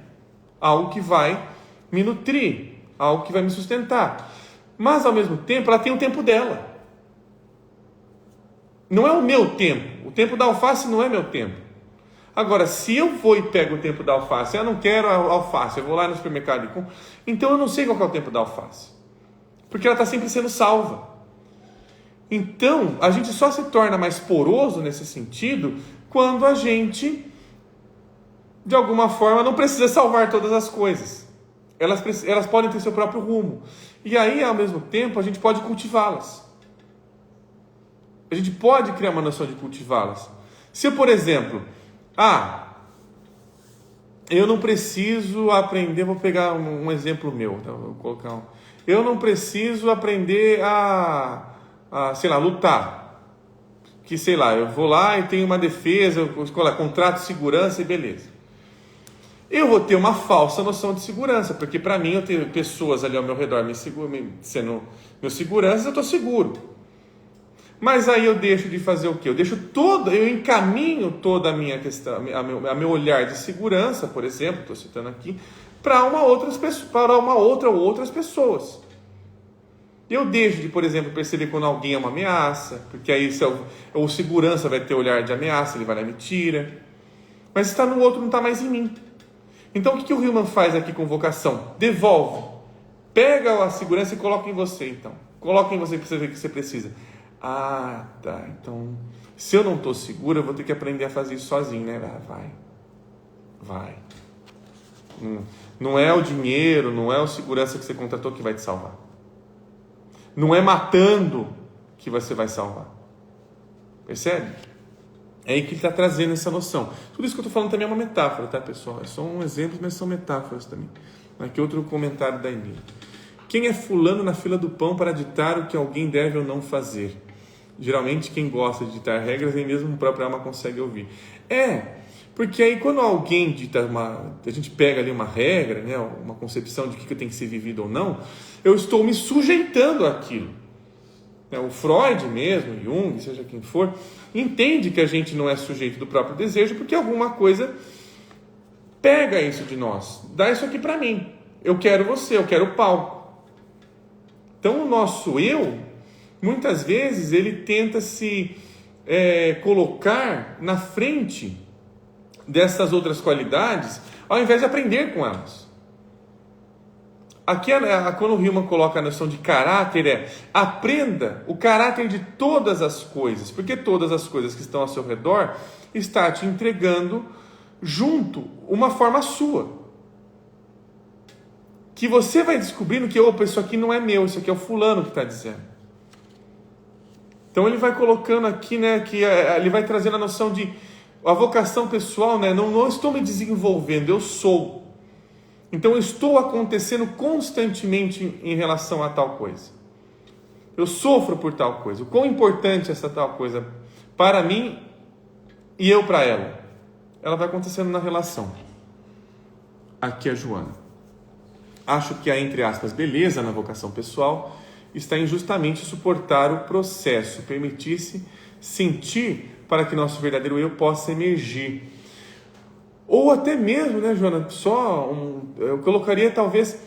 algo que vai me nutrir, algo que vai me sustentar. Mas, ao mesmo tempo, ela tem o tempo dela. Não é o meu tempo. O tempo da alface não é meu tempo. Agora, se eu vou e pego o tempo da alface, eu não quero a alface, eu vou lá no supermercado e compro, então eu não sei qual é o tempo da alface. Porque ela está sempre sendo salva. Então, a gente só se torna mais poroso nesse sentido quando a gente, de alguma forma, não precisa salvar todas as coisas. Elas podem ter seu próprio rumo. E aí, ao mesmo tempo, a gente pode cultivá-las. A gente pode criar uma noção de cultivá-las. Se eu, por exemplo, eu não preciso aprender, vou pegar um exemplo meu, tá? Vou colocar eu não preciso aprender a lutar. Que, eu vou lá e tenho uma defesa, contrato de segurança e beleza. Eu vou ter uma falsa noção de segurança, porque para mim eu tenho pessoas ali ao meu redor sendo meus seguranças, eu estou seguro. Mas aí eu deixo de fazer o quê? Eu encaminho toda a minha questão, a meu olhar de segurança, por exemplo, estou citando aqui, para outras pessoas. Eu deixo de, por exemplo, perceber quando alguém é uma ameaça, porque aí o segurança vai ter olhar de ameaça, ele vai lá e me tira. Mas está no outro, não está mais em mim. Então o que o Hillman faz aqui com vocação? Devolve. Pega a segurança e coloca em você, então. Coloca em você para você ver o que você precisa. Ah, tá. Então, se eu não estou seguro, eu vou ter que aprender a fazer isso sozinho, né? Vai. Não é o dinheiro, não é o segurança que você contratou que vai te salvar. Não é matando que você vai salvar. Percebe? É aí que ele está trazendo essa noção. Tudo isso que eu estou falando também é uma metáfora, tá, pessoal? É só um exemplo, mas são metáforas também. Aqui outro comentário da Emília. Quem é fulano na fila do pão para ditar o que alguém deve ou não fazer? Geralmente quem gosta de ditar regras, nem mesmo a própria alma consegue ouvir. Porque aí quando alguém dita a gente pega ali uma regra, né, uma concepção de o que tem que ser vivido ou não, eu estou me sujeitando àquilo. O Freud mesmo, Jung, seja quem for, entende que a gente não é sujeito do próprio desejo porque alguma coisa pega isso de nós. Dá isso aqui para mim. Eu quero você, eu quero o palco. Então o nosso eu, muitas vezes, ele tenta se colocar na frente dessas outras qualidades, ao invés de aprender com elas. Aqui, quando o Hillman coloca a noção de caráter, aprenda o caráter de todas as coisas, porque todas as coisas que estão ao seu redor está te entregando junto uma forma sua, que você vai descobrindo que isso aqui não é meu, isso aqui é o fulano que está dizendo. Então ele vai colocando aqui, né, que ele vai trazendo a noção de a vocação pessoal, né, não estou me desenvolvendo, eu sou. Então eu estou acontecendo constantemente em relação a tal coisa. Eu sofro por tal coisa. O quão importante é essa tal coisa para mim e eu para ela. Ela vai acontecendo na relação. Aqui a Joana. Acho que a, entre aspas, beleza na vocação pessoal está em justamente suportar o processo, permitir-se sentir para que nosso verdadeiro eu possa emergir. Ou até mesmo, né, Joana, eu colocaria talvez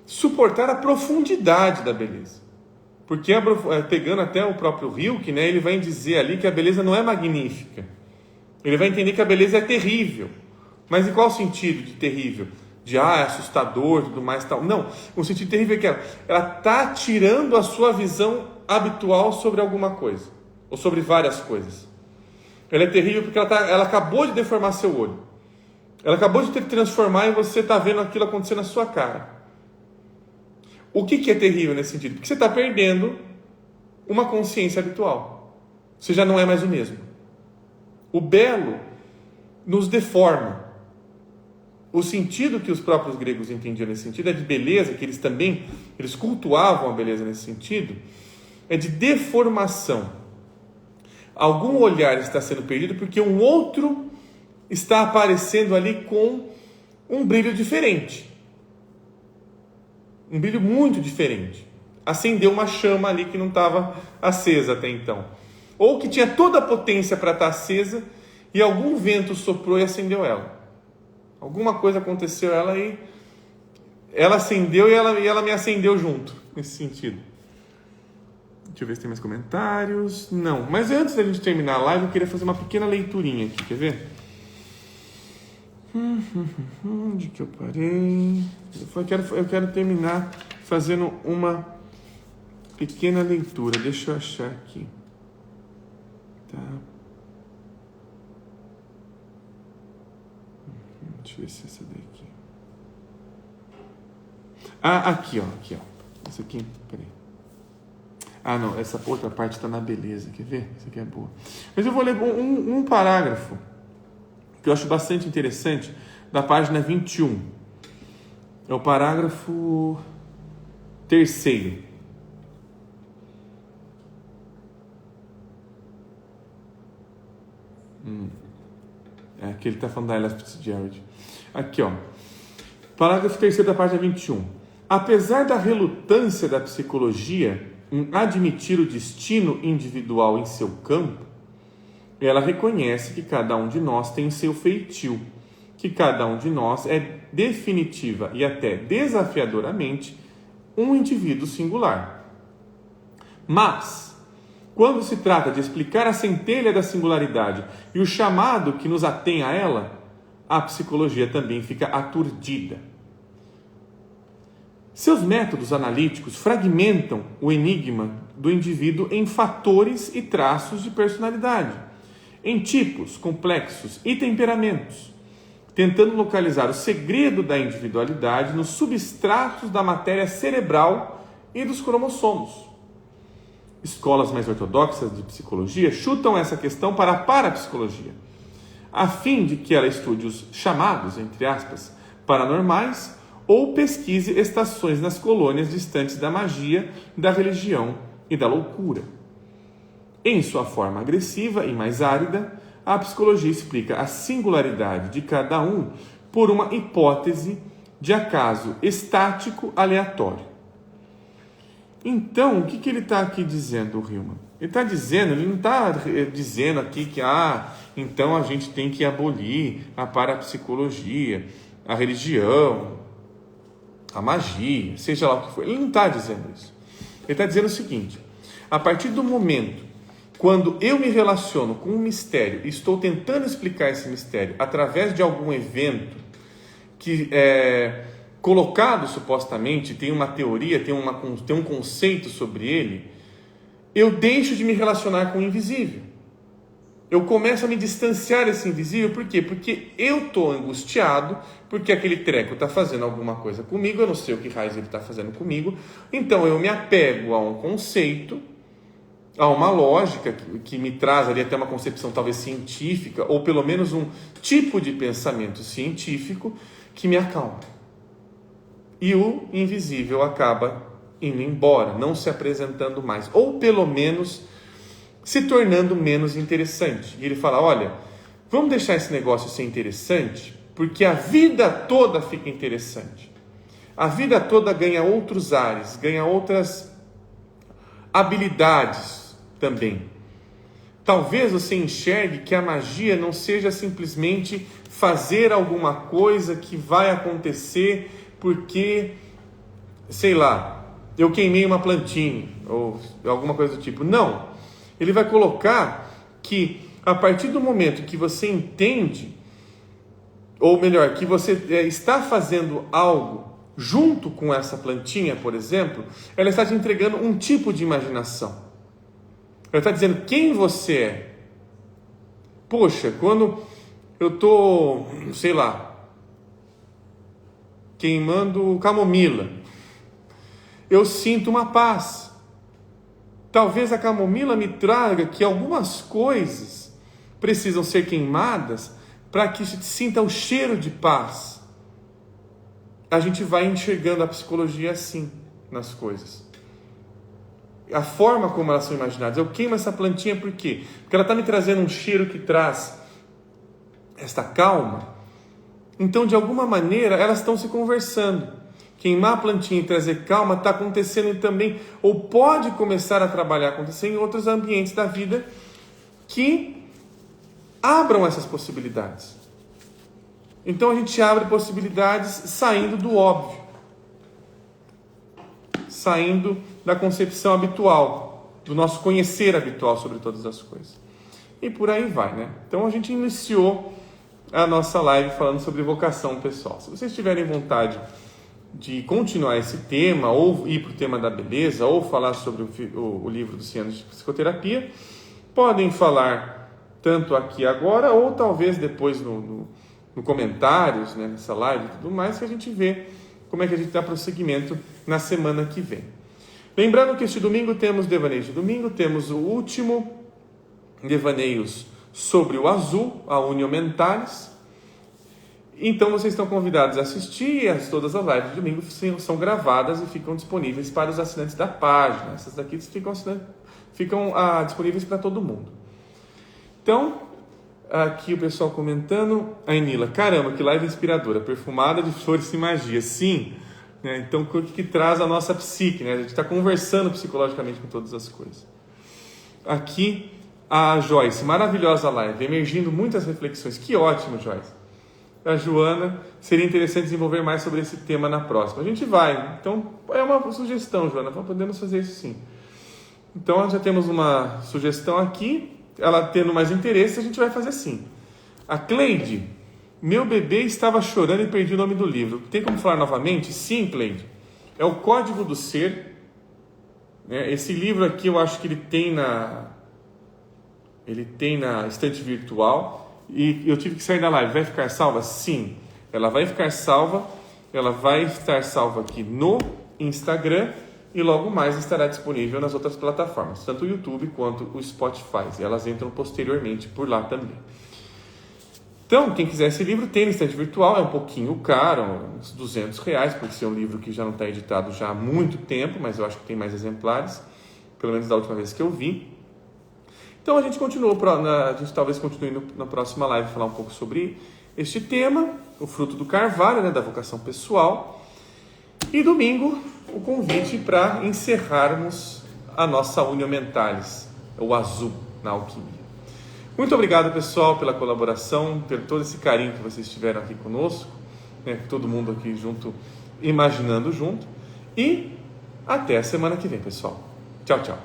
suportar a profundidade da beleza. Porque pegando até o próprio Rilke, né, ele vai dizer ali que a beleza não é magnífica. Ele vai entender que a beleza é terrível. Mas em qual sentido de terrível? De é assustador, tudo mais tal. Não, o sentido terrível é que ela está tirando a sua visão habitual sobre alguma coisa, ou sobre várias coisas. Ela é terrível porque ela acabou de deformar seu olho. Ela acabou de te transformar e você está vendo aquilo acontecer na sua cara. O que é terrível nesse sentido? Porque você está perdendo uma consciência habitual. Você já não é mais o mesmo. O belo nos deforma. O sentido que os próprios gregos entendiam nesse sentido é de beleza, que eles cultuavam a beleza nesse sentido, é de deformação. Algum olhar está sendo perdido porque um outro está aparecendo ali com um brilho diferente. Um brilho muito diferente. Acendeu uma chama ali que não estava acesa até então. Ou que tinha toda a potência para estar acesa e algum vento soprou e acendeu ela. Alguma coisa aconteceu, ela acendeu e ela me acendeu junto, nesse sentido. Deixa eu ver se tem mais comentários. Não, mas antes da gente terminar a live, eu queria fazer uma pequena leiturinha aqui, quer ver? De que eu parei? Eu quero terminar fazendo uma pequena leitura. Deixa eu achar aqui. Tá. Deixa eu ver se é essa daqui. Aqui, ó. Essa aqui, peraí. Não, essa outra parte está na beleza, quer ver? Essa aqui é boa. Mas eu vou ler um parágrafo que eu acho bastante interessante, da página 21. É o parágrafo 3º. Aqui ele está falando da Ella Fitzgerald. Aqui, ó. Parágrafo 3º da página 21. Apesar da relutância da psicologia em admitir o destino individual em seu campo, ela reconhece que cada um de nós tem seu feitio, que cada um de nós é definitiva e até desafiadoramente um indivíduo singular. Mas, quando se trata de explicar a centelha da singularidade e o chamado que nos atém a ela, a psicologia também fica aturdida. Seus métodos analíticos fragmentam o enigma do indivíduo em fatores e traços de personalidade, em tipos complexos e temperamentos, tentando localizar o segredo da individualidade nos substratos da matéria cerebral e dos cromossomos. Escolas mais ortodoxas de psicologia chutam essa questão para a parapsicologia, a fim de que ela estude os chamados, entre aspas, paranormais ou pesquise estações nas colônias distantes da magia, da religião e da loucura. Em sua forma agressiva e mais árida, a psicologia explica a singularidade de cada um por uma hipótese de acaso estático aleatório. Então, o que ele está aqui dizendo, o Hillman? Ele não está dizendo aqui que, então a gente tem que abolir a parapsicologia, a religião, a magia, seja lá o que for. Ele não está dizendo isso. Ele está dizendo o seguinte: a partir do momento quando eu me relaciono com um mistério e estou tentando explicar esse mistério através de algum evento que é colocado supostamente, tem uma teoria, tem um conceito sobre ele, eu deixo de me relacionar com o invisível. Eu começo a me distanciar desse invisível. Por quê? Porque eu estou angustiado, porque aquele treco está fazendo alguma coisa comigo, eu não sei o que raios ele está fazendo comigo, então eu me apego a um conceito, a uma lógica que me traz ali até uma concepção talvez científica, ou pelo menos um tipo de pensamento científico que me acalma. E o invisível acaba indo embora, não se apresentando mais, ou pelo menos se tornando menos interessante. E ele fala: olha, vamos deixar esse negócio ser interessante, porque a vida toda fica interessante. A vida toda ganha outros ares, ganha outras habilidades também. Talvez você enxergue que a magia não seja simplesmente fazer alguma coisa que vai acontecer porque, sei lá, eu queimei uma plantinha ou alguma coisa do tipo. Não. Ele vai colocar que a partir do momento que você entende, ou melhor, que você está fazendo algo junto com essa plantinha, por exemplo, ela está te entregando um tipo de imaginação. Ela está dizendo quem você é. Poxa, quando eu estou, sei lá, queimando camomila, eu sinto uma paz. Talvez a camomila me traga que algumas coisas precisam ser queimadas para que se sinta o cheiro de paz. A gente vai enxergando a psicologia assim nas coisas. A forma como elas são imaginadas. Eu queimo essa plantinha por quê? Porque ela está me trazendo um cheiro que traz esta calma. Então, de alguma maneira, elas estão se conversando. Queimar a plantinha e trazer calma está acontecendo também, ou pode começar a trabalhar, acontecer em outros ambientes da vida que abram essas possibilidades. Então, a gente abre possibilidades saindo do óbvio, saindo da concepção habitual, do nosso conhecer habitual sobre todas as coisas. E por aí vai, né? Então a gente iniciou a nossa live falando sobre vocação pessoal. Se vocês tiverem vontade de continuar esse tema, ou ir para o tema da beleza, ou falar sobre o livro dos 100 anos de psicoterapia, podem falar tanto aqui agora, ou talvez depois no comentários, né, nessa live e tudo mais, que a gente vê como é que a gente dá prosseguimento na semana que vem. Lembrando que este domingo temos Devaneios de Domingo, temos o último Devaneios sobre o azul, a Unio Mentalis. Então vocês estão convidados a assistir, e todas as lives de domingo são gravadas e ficam disponíveis para os assinantes da página. Essas daqui ficam disponíveis para todo mundo. Então, aqui o pessoal comentando, a Enila: caramba, que live inspiradora, perfumada de flores e magia. Sim, né? Então, o que traz a nossa psique, né? A gente está conversando psicologicamente com todas as coisas. Aqui, a Joyce, maravilhosa live, emergindo muitas reflexões. Que ótimo, Joyce. A Joana, seria interessante desenvolver mais sobre esse tema na próxima. A gente vai. Então, é uma sugestão, Joana. Podemos fazer isso sim. Então, já temos uma sugestão aqui. Ela tendo mais interesse, a gente vai fazer sim. A Cleide, meu bebê estava chorando e perdi o nome do livro. Tem como falar novamente? Sim, Cleide. É o Código do Ser. Esse livro aqui, eu acho que ele tem na estante virtual. E eu tive que sair da live. Vai ficar salva? Sim. Ela vai ficar salva. Ela vai estar salva aqui no Instagram. E logo mais estará disponível nas outras plataformas, tanto o YouTube quanto o Spotify. E elas entram posteriormente por lá também. Então, quem quiser esse livro tem no estante virtual, é um pouquinho caro, uns R$200, por ser um livro que já não está editado já há muito tempo, mas eu acho que tem mais exemplares, pelo menos da última vez que eu vi. Então a gente a gente talvez continue na próxima live falar um pouco sobre este tema, o fruto do carvalho, né, da vocação pessoal. E domingo, o convite para encerrarmos a nossa Unio Mentalis, o azul na alquimia. Muito obrigado, pessoal, pela colaboração, por todo esse carinho que vocês tiveram aqui conosco, né, todo mundo aqui junto, imaginando junto. E até a semana que vem, pessoal. Tchau, tchau.